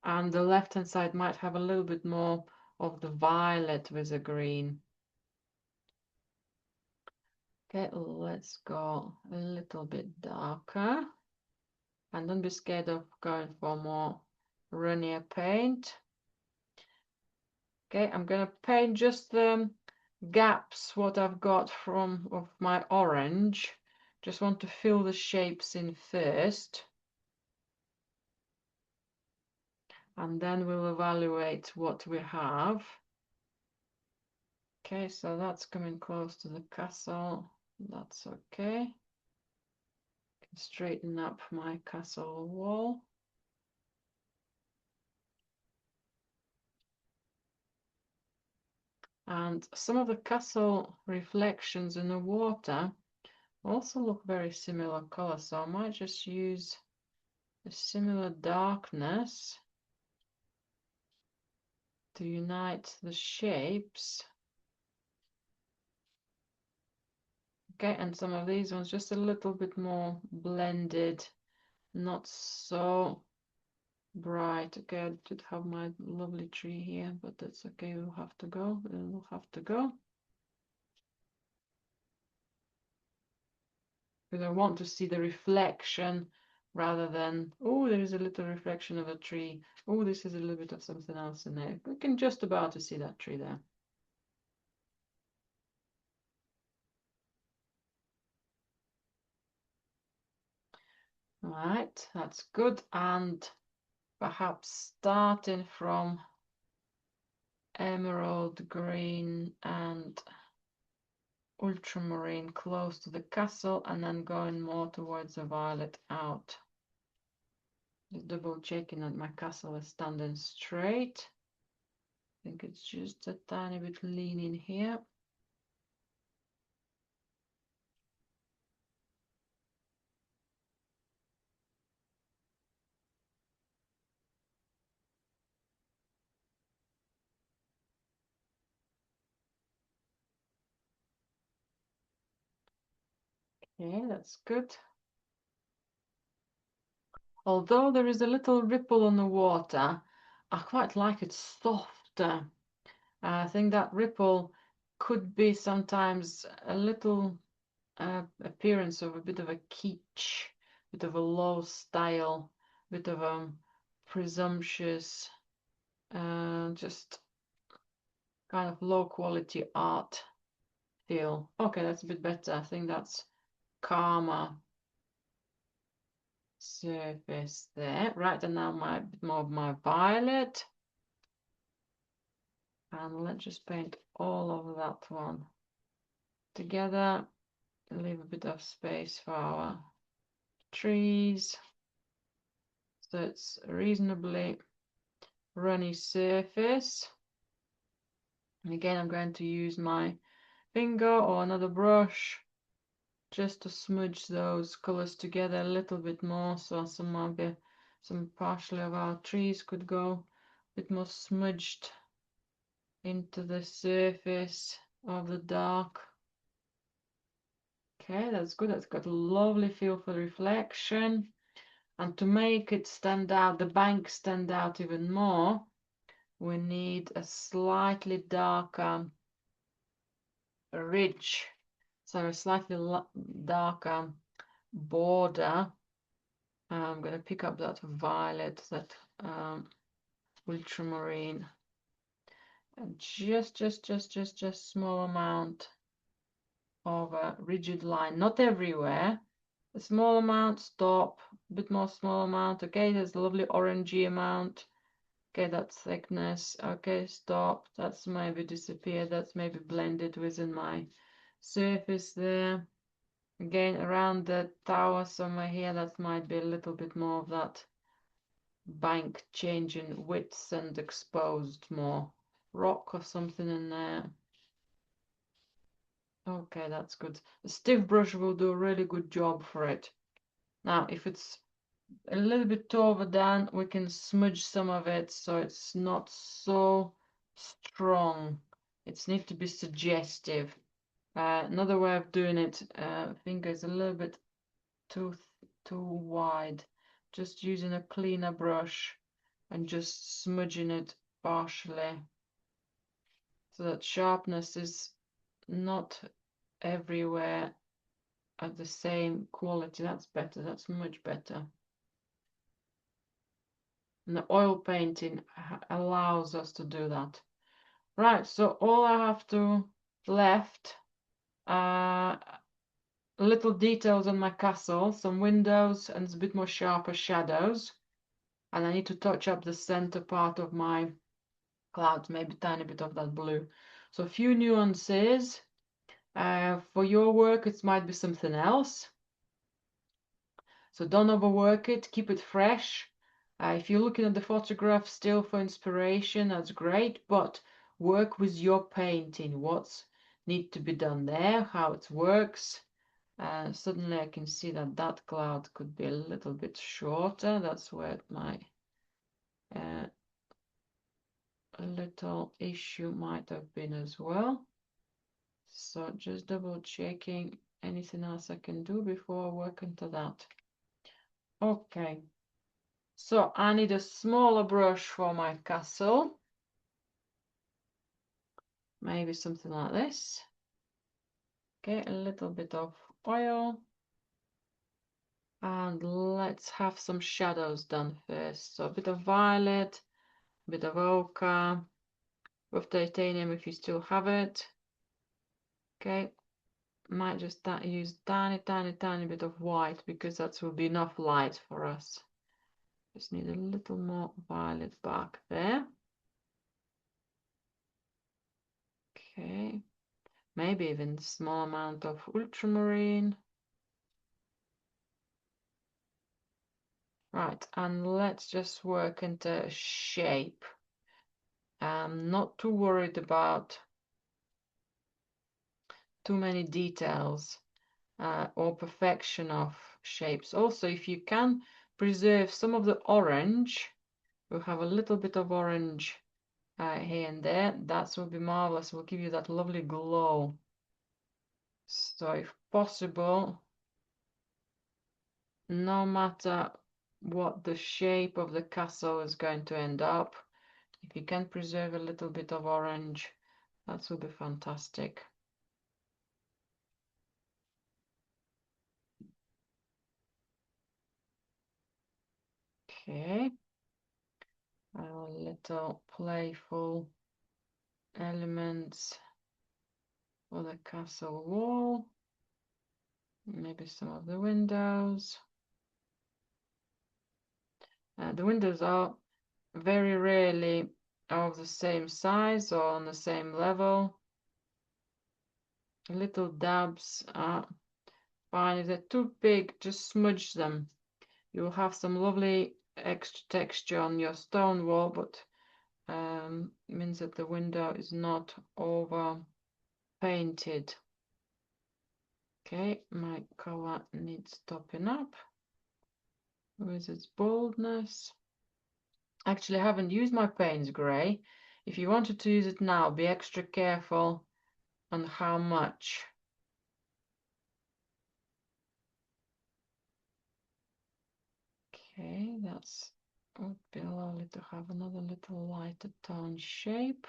S1: and the left hand side might have a little bit more of the violet with the green. Okay, let's go a little bit darker, and don't be scared of going for more runnier paint. Okay, I'm gonna paint just the gaps what I've got from of my orange. Just want to fill the shapes in first, and then we'll evaluate what we have. Okay, so that's coming close to the castle. That's okay. Can straighten up my castle wall. And some of the castle reflections in the water also look very similar color, so I might just use a similar darkness to unite the shapes. Okay, and some of these ones just a little bit more blended, not so bright. Okay, I did have my lovely tree here, but that's okay, we'll have to go. We'll have to go. Because I want to see the reflection rather than, oh, there is a little reflection of a tree. Oh, this is a little bit of something else in there. We can just about to see that tree there. All right, that's good. And perhaps starting from emerald green and ultramarine close to the castle, and then going more towards the violet out. Just double checking that my castle is standing straight. I think it's just a tiny bit leaning here. Okay, that's good. Although there is a little ripple on the water, I quite like it softer. I think that ripple could be sometimes a little appearance of a bit of a kitsch, bit of a low style, bit of a presumptuous, just kind of low quality art feel. Okay, that's a bit better. I think that's calmer surface there. Right, and now my bit more of my violet. And let's just paint all of that one together. Leave a bit of space for our trees. So it's a reasonably runny surface. And again, I'm going to use my finger or another brush just to smudge those colors together a little bit more, so some partially of our trees could go a bit more smudged into the surface of the dark. Okay, that's good. That's got a lovely feel for reflection. And to make it stand out, the bank stand out even more, we need a slightly darker ridge. So a slightly darker border. I'm going to pick up that violet, that ultramarine, and just small amount of a rigid line, not everywhere. A small amount, stop, a bit more small amount. Okay, there's a lovely orangey amount. Okay, that's thickness. Okay, stop. That's maybe disappeared. That's maybe blended within my surface there. Again, around the tower somewhere here, that might be a little bit more of that bank changing widths and exposed more rock or something in there. Okay, that's good. A stiff brush will do a really good job for it. Now, if it's a little bit overdone, we can smudge some of it so it's not so strong. It needs to be suggestive. Another way of doing it, finger is a little bit too wide. Just using a cleaner brush and just smudging it partially so that sharpness is not everywhere at the same quality. That's better. That's much better. And the oil painting allows us to do that. Right, so all I have to left little details on my castle, some windows and a bit more sharper shadows. And I need to touch up the center part of my clouds, maybe a tiny bit of that blue. So a few nuances. For your work, it might be something else. So don't overwork it, keep it fresh. If you're looking at the photograph still for inspiration, that's great, but work with your painting. What's need to be done there, how it works. Suddenly I can see that that cloud could be a little bit shorter. That's where my little issue might have been as well. So just double checking anything else I can do before I work into that. Okay, so I need a smaller brush for my castle. Maybe something like this. Okay, a little bit of oil. And let's have some shadows done first. So a bit of violet, a bit of ochre, with titanium if you still have it. Okay, might just use tiny bit of white because that will be enough light for us. Just need a little more violet back there. Okay, maybe even a small amount of ultramarine. Right, and let's just work into shape. I'm not too worried about too many details or perfection of shapes. Also, if you can preserve some of the orange, we'll have a little bit of orange here and there. That will be marvelous. Will give you that lovely glow. So if possible, no matter what the shape of the castle is going to end up, if you can preserve a little bit of orange, that will be fantastic. Okay, our little playful elements for the castle wall, maybe some of the windows. The windows are very rarely of the same size or on the same level. Little dabs are fine. If they're too big, just smudge them. You'll have some lovely extra texture on your stone wall, but means that the window is not over painted. Okay, my color needs topping up with its boldness. Actually, I haven't used my Payne's grey. If you wanted to use it now, be extra careful on how much. Okay, that's would be lovely to have another little lighter tone shape.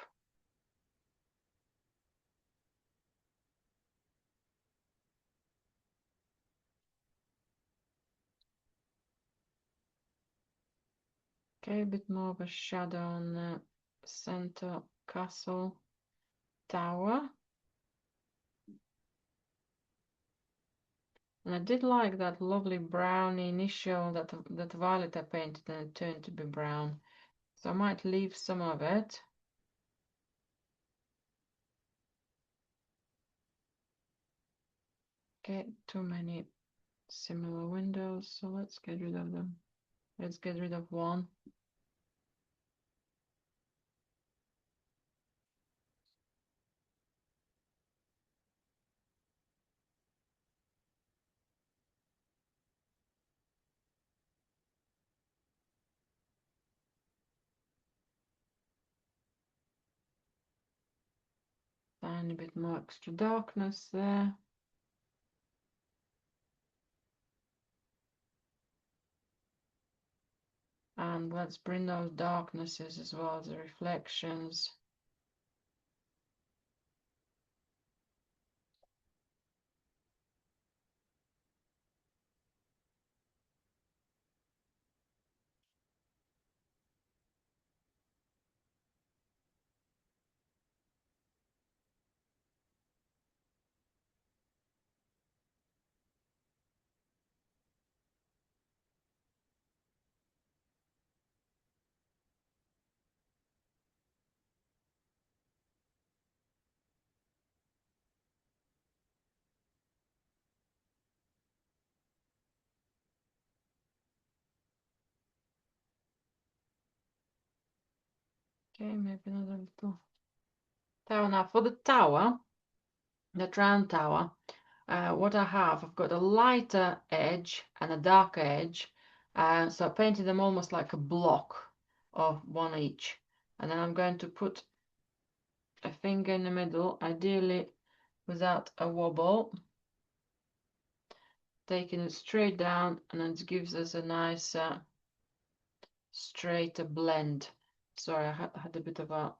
S1: Okay, a bit more of a shadow on the center castle tower. And I did like that lovely brown initial that violet I painted and it turned to be brown. So I might leave some of it. Okay, too many similar windows, so let's get rid of them. Let's get rid of one. Tiny bit more extra darkness there. And let's bring those darknesses as well as the reflections. Okay, maybe another little tower. Now for the tower, the round tower, what I have, I've got a lighter edge and a darker edge. So I painted them almost like a block of one each. And then I'm going to put a finger in the middle, ideally without a wobble, taking it straight down, and it gives us a nice straighter blend. Sorry, I had a bit of a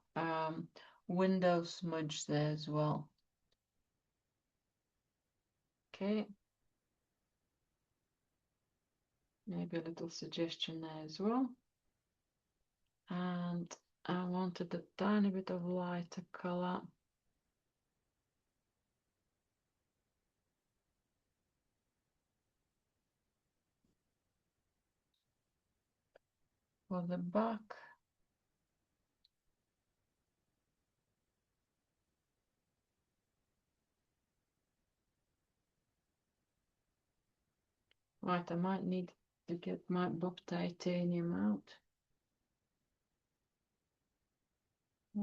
S1: window smudge there as well. Okay, maybe a little suggestion there as well. And I wanted a tiny bit of lighter color. for the back. Right, I might need to get my Bob titanium out.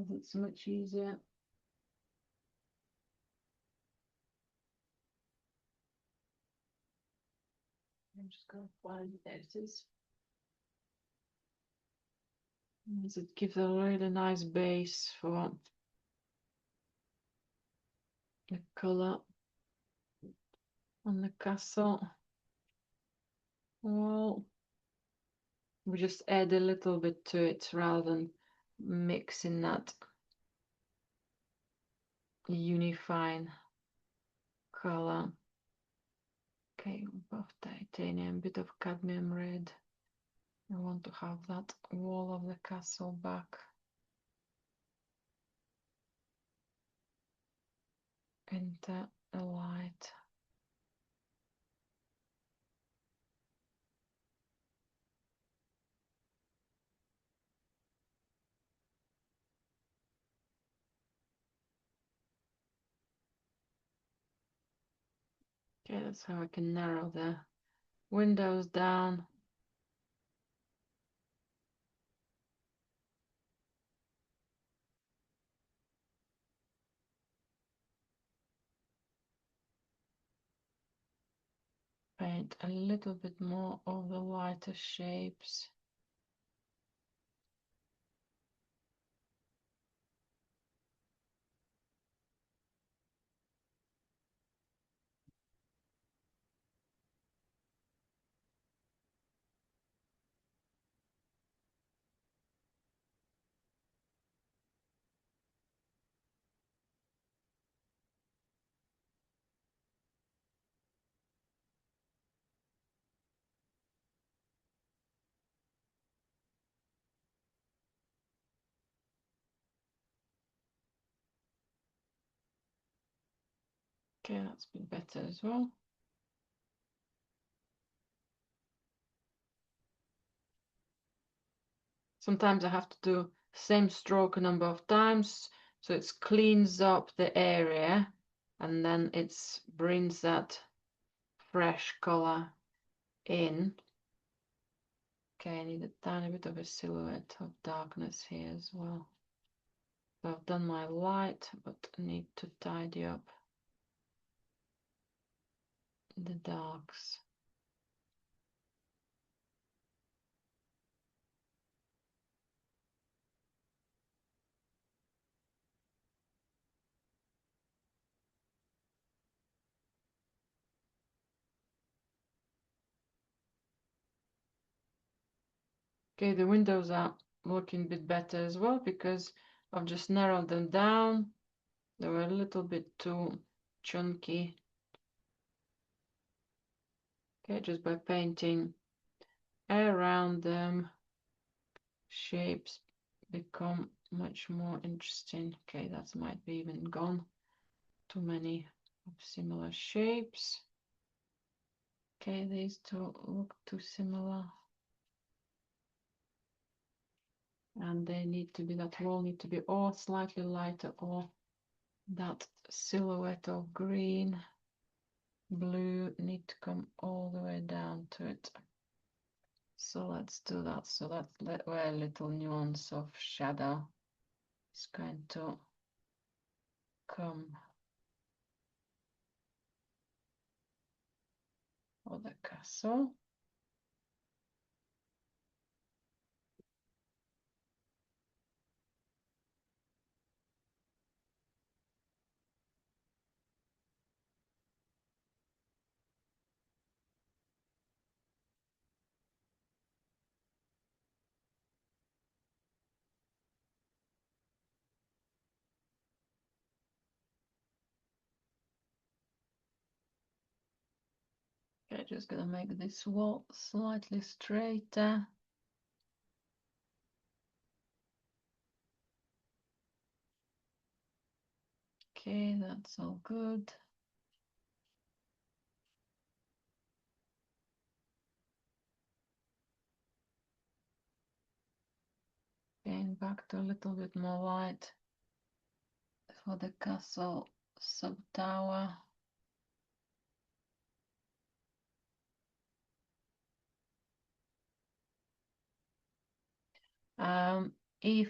S1: It's much easier. I'm just going to find it. There it is. It gives a really nice base for the color on the castle. Well, we just add a little bit to it rather than mixing that unifying color. Okay, buff titanium, bit of cadmium red. I want to have that wall of the castle back into the light. Okay, that's how I can narrow the windows down. Paint a little bit more of the lighter shapes. Okay, that's been better as well. Sometimes I have to do same stroke a number of times so it cleans up the area and then it brings that fresh color in. Okay, I need a tiny bit of a silhouette of darkness here as well. So I've done my light, but I need to tidy up the darks. Okay, the windows are looking a bit better as well because I've just narrowed them down. They were a little bit too chunky. Okay, just by painting around them, shapes become much more interesting. Okay, that might be even gone. Too many of similar shapes. Okay, these two look too similar. And they need to be, that wall need to be or slightly lighter or that silhouette of green, blue need to come all the way down to it. So let's do that. So that where a little nuance of shadow is going to come for the castle. Okay, just gonna make this wall slightly straighter. Okay, that's all good. Again, back to a little bit more light for the castle sub tower. If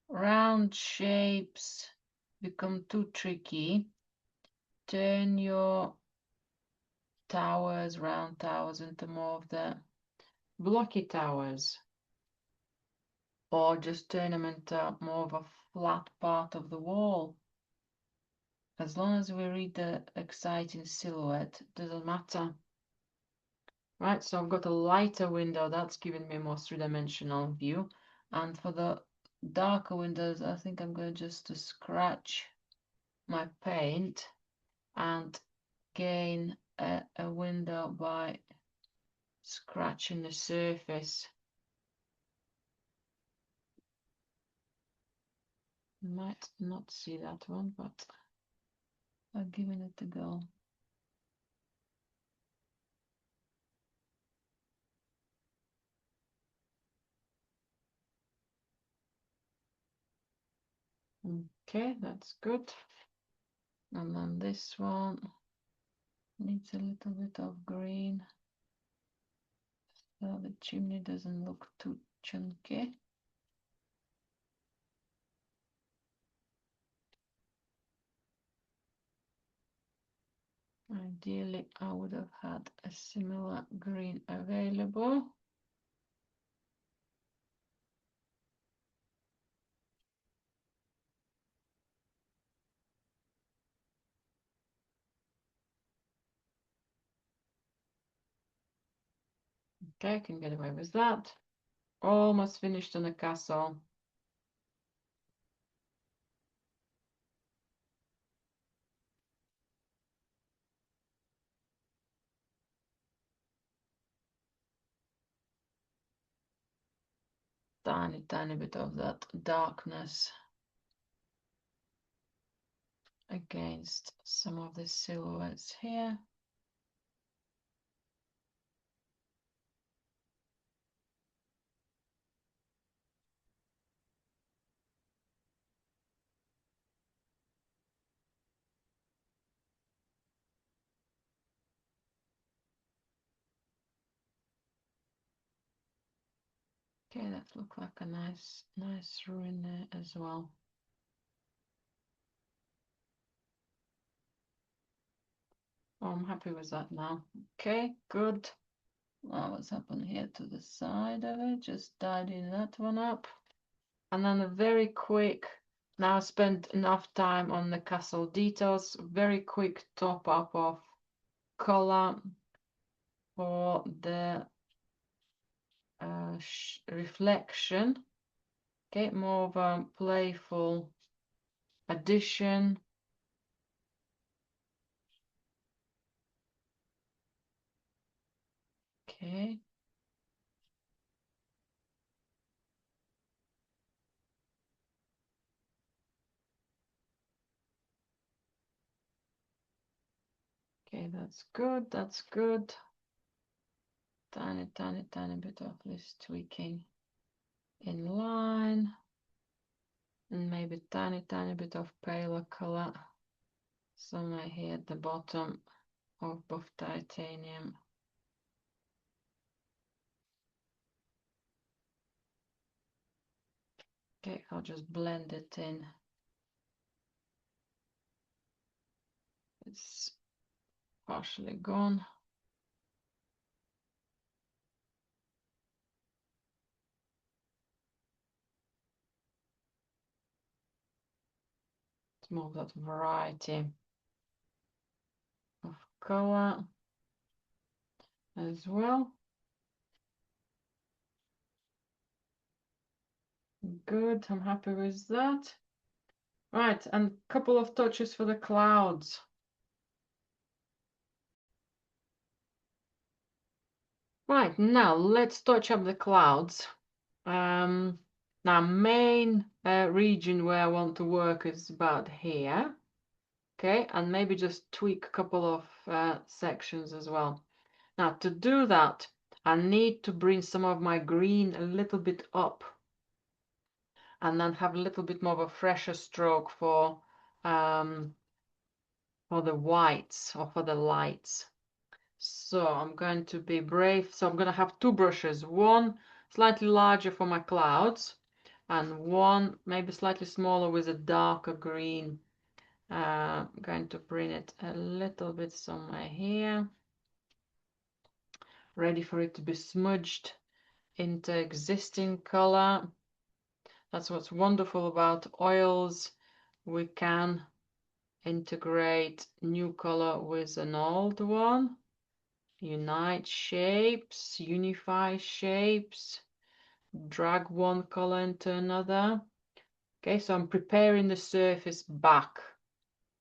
S1: round shapes become too tricky, turn your towers, round towers, into more of the blocky towers, or just turn them into more of a flat part of the wall. As long as we read the exciting silhouette, doesn't matter. Right, so I've got a lighter window that's giving me a more three-dimensional view, and for the darker windows I think I'm going just to scratch my paint and gain a window by scratching the surface. You might not see that one, but I'm giving it a go. Okay, that's good. And then this one needs a little bit of green so the chimney doesn't look too chunky. Ideally, I would have had a similar green available. Okay, I can get away with that. Almost finished on the castle. Tiny bit of that darkness against some of the silhouettes here. Okay, that looks like a nice ruin there as well. Oh, I'm happy with that now. Okay, good. Now what's happened here to the side of it? Just tidying that one up. And then a very quick, now spent enough time on the castle details, very quick top up of color for the reflection. Okay, more of a playful addition. Okay. Okay, that's good, that's good. Tiny bit of this tweaking in line. And maybe tiny bit of paler color somewhere here at the bottom of buff titanium. Okay, I'll just blend it in. It's partially gone. It's more of that variety of color as well. Good, I'm happy with that. Right, and a couple of touches for the clouds. Right, now let's touch up the clouds. Now main region where I want to work is about here. Okay, and maybe just tweak a couple of sections as well. Now to do that, I need to bring some of my green a little bit up. and then have a little bit more of a fresher stroke for the whites or for the lights. So I'm going to be brave. So I'm going to have two brushes, one slightly larger for my clouds and one maybe slightly smaller with a darker green. I'm going to bring it a little bit somewhere here, ready for it to be smudged into existing color. That's what's wonderful about oils. We can integrate new color with an old one. Unite shapes, unify shapes, drag one color into another. Okay, so I'm preparing the surface back.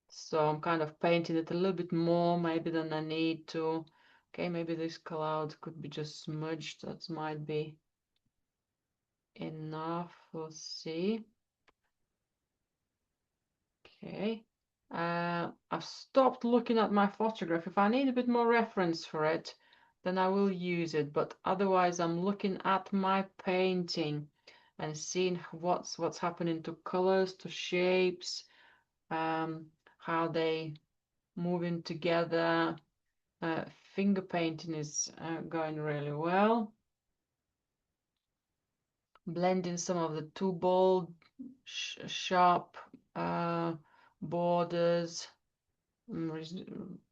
S1: So I'm kind of painting it a little bit more maybe than I need to. Okay, maybe this cloud could be just smudged. That might be enough. We'll see. Okay. I've stopped looking at my photograph. If I need a bit more reference for it, then I will use it. But otherwise, I'm looking at my painting and seeing what's happening to colors, to shapes, how they moving together. Finger painting is going really well. Blending some of the too bold, sharp borders.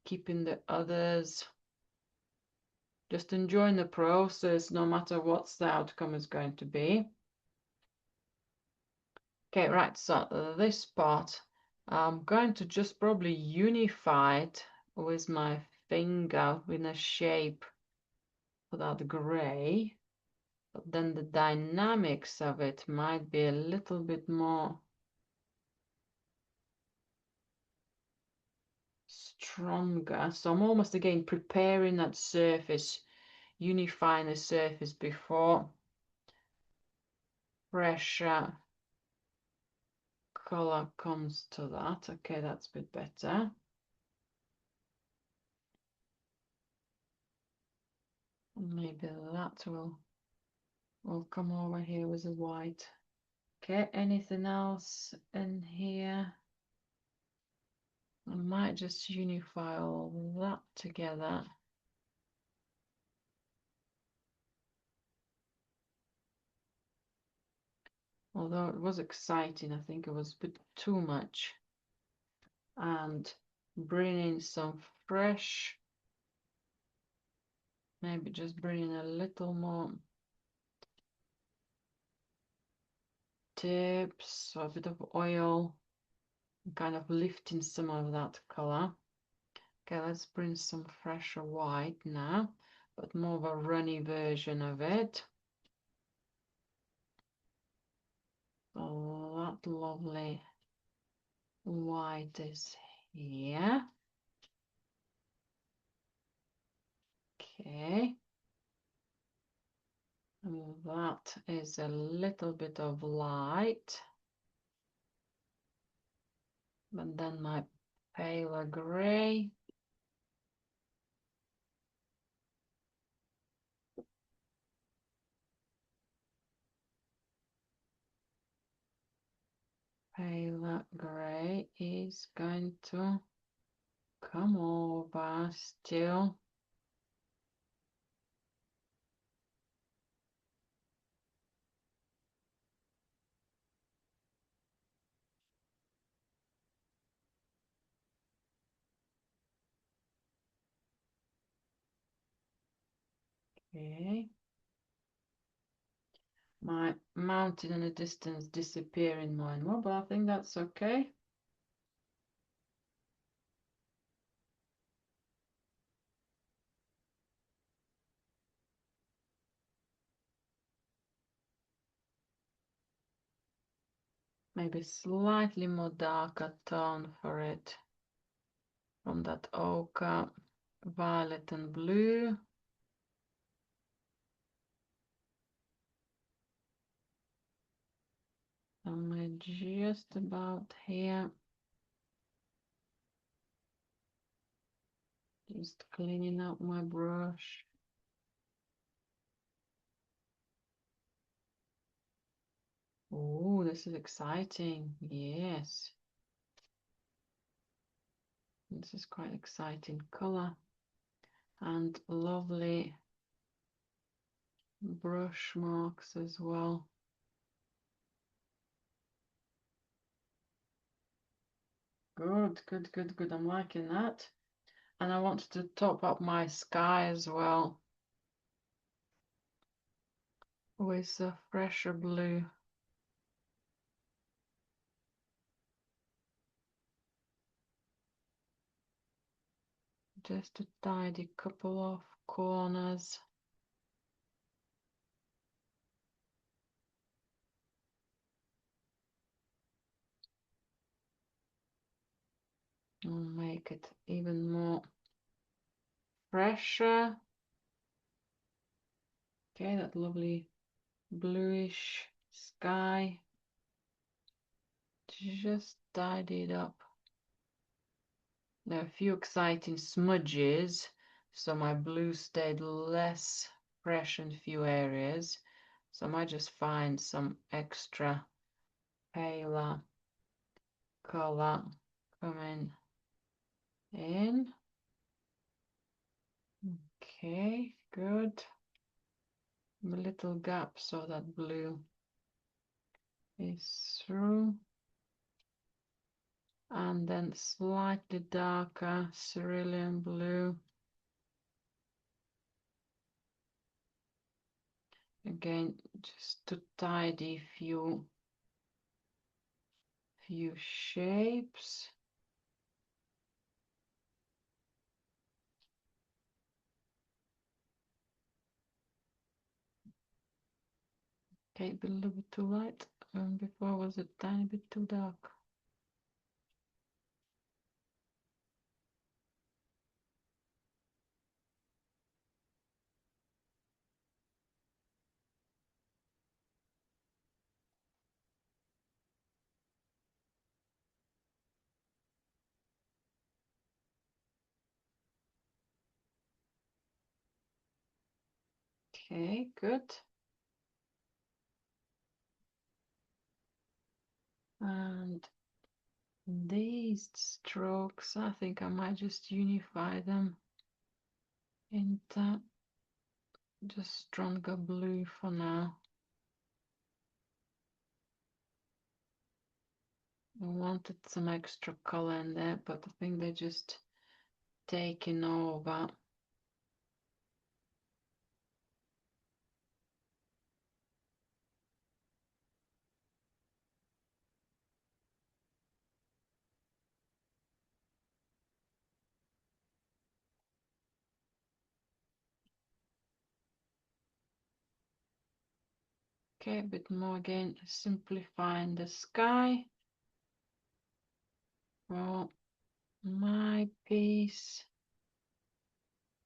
S1: Keeping the others, just enjoying the process no matter what the outcome is going to be. Okay, right, so this part I'm going to just probably unify it with my finger in a shape for that gray, but then the dynamics of it might be a little bit more stronger. So I'm almost again preparing that surface, unifying the surface before pressure color comes to that. Okay, that's a bit better. Maybe that will come over here with the white. Okay, anything else in here? I might just unify all that together. Although it was exciting, I think it was a bit too much. And bring in some fresh, maybe just bring in a little more tips, so a bit of oil, kind of lifting some of that color. Okay, let's bring some fresher white now, but more of a runny version of it. So that lovely white is here. Okay. And that is a little bit of light. But then my paler gray. Paler gray is going to come over still. Okay. My mountain in the distance disappearing more and more, but I think that's okay. Maybe slightly more darker tone for it from that ochre, violet and blue. I'm just about here. Just cleaning up my brush. Oh, this is exciting. Yes. This is quite exciting color and lovely brush marks as well. Good, good, good, good. I'm liking that. And I wanted to top up my sky as well with a fresher blue. Just a tidy couple of corners. And make it even more fresher. Okay, that lovely bluish sky. Just tidy it up. There are a few exciting smudges, so my blue stayed less fresh in a few areas. So I might just find some extra paler color coming in. Okay, good. A little gap so that blue is through. And then slightly darker cerulean blue. Again, just to tidy few shapes. Okay, a little bit too light. Before was a tiny bit too dark. Okay, good. And these strokes, I think I might just unify them into just stronger blue for now. I wanted some extra color in there, but I think they're just taking over. Okay, a bit more again, simplifying the sky for my piece.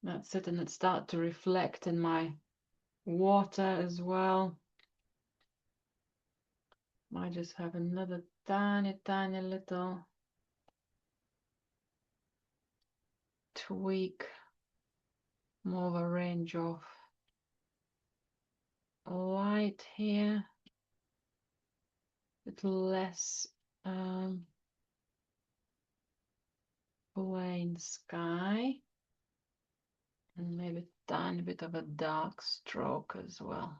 S1: That's it, and it starts to reflect in my water as well. Might just have another tiny little tweak, more of a range of light here, a little less plain sky, and maybe a tiny bit of a dark stroke as well.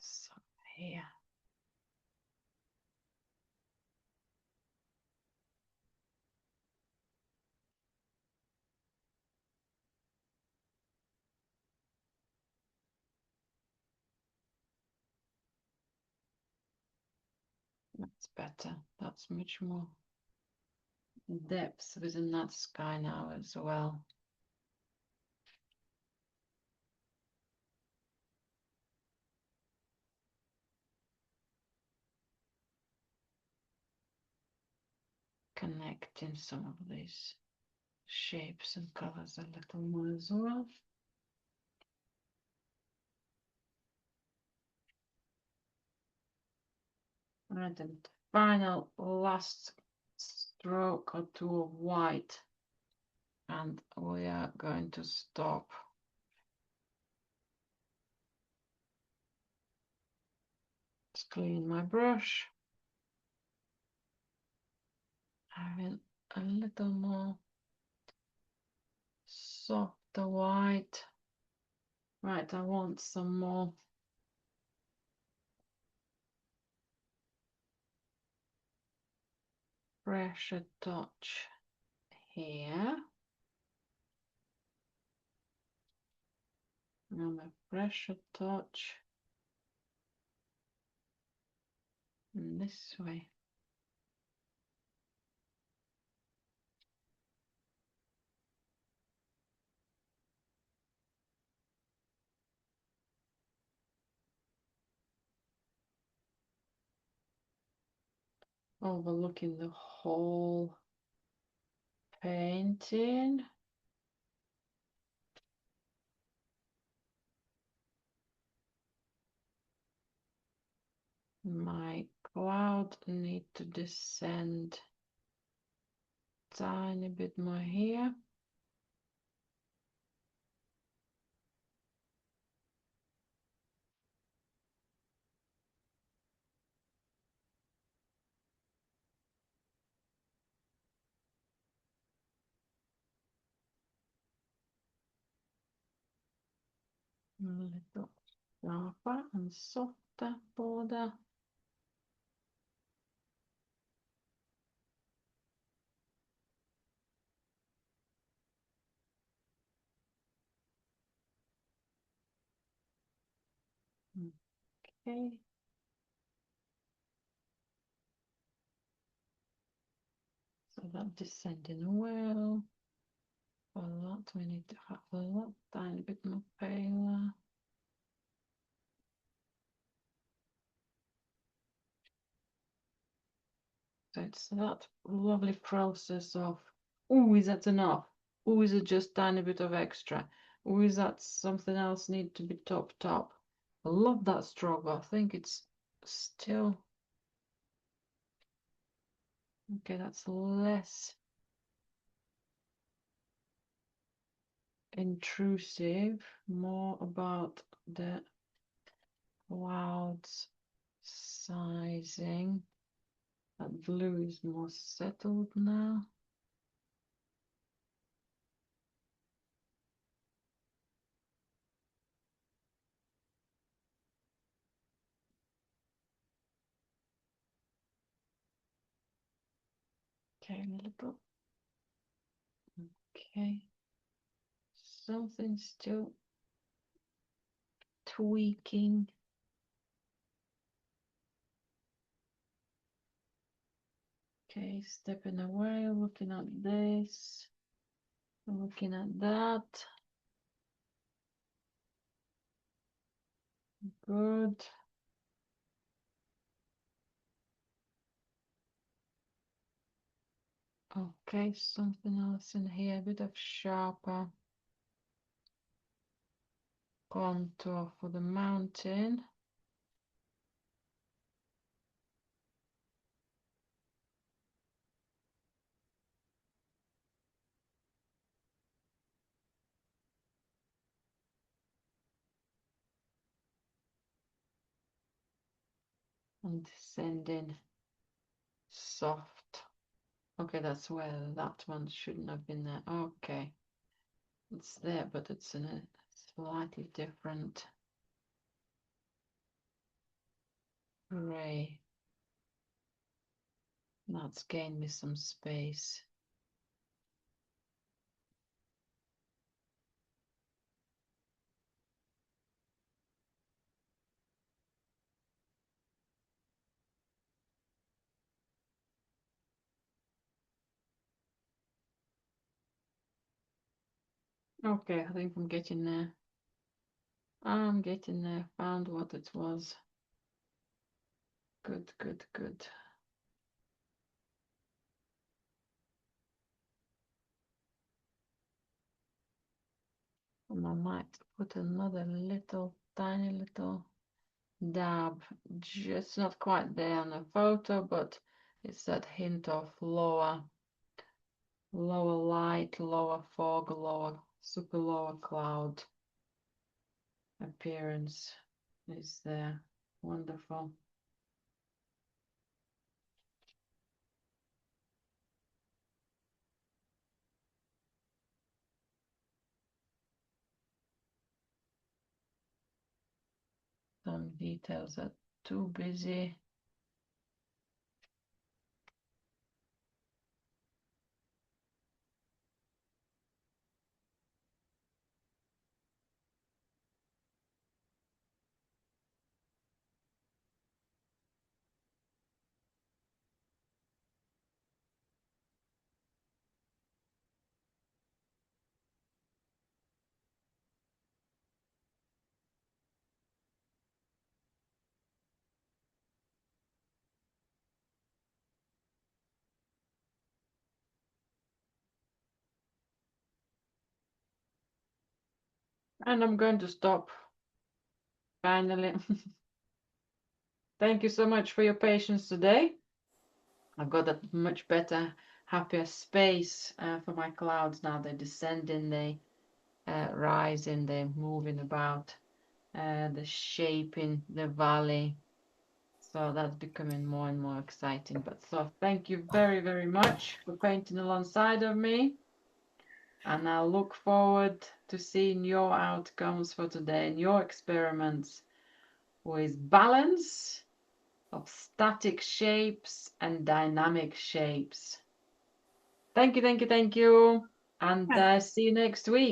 S1: So here. That's better. That's much more depth within that sky now as well. Connecting some of these shapes and colors a little more as well. And then the final last stroke or two of white, and we are going to stop. clean my brush. Having a little more softer white. Right, I want some more pressure touch here. And a pressure touch this way. Overlooking the whole painting. My cloud need to descend tiny bit more here. A little sharper and softer border. Okay. So that descending well. For that we need to have a lot tiny bit more paler. So it's that lovely process of, oh, is that enough? Oh, is it just tiny bit of extra? Or is that something else need to be topped up? I love that stroke. I think it's still okay. That's less intrusive, more about the clouds sizing. That blue is more settled now. Okay, a little. Okay. Something still tweaking. Okay, stepping away, looking at this, looking at that. Good. Okay, something else in here, a bit of sharper contour for the mountain. And descending soft. Okay, that's where that one shouldn't have been there. Okay, it's there, but it's in a slightly different gray. That's gained me some space. Okay, I think I'm getting there. I'm getting there. Found what it was. Good, good, good. And I might put another little, tiny little dab, just not quite there on the photo, but it's that hint of lower light, lower fog, lower, super lower cloud appearance is there. Wonderful. some details are too busy. And I'm going to stop finally. Thank you so much for your patience today. I've got a much better, happier space for my clouds now. They're descending, they rising, they're moving about, the shaping the valley. So that's becoming more and more exciting. But so thank you very, very much for painting alongside of me. And I look forward to seeing your outcomes for today and your experiments with balance of static shapes and dynamic shapes. Thank you, thank you, thank you. And see you next week.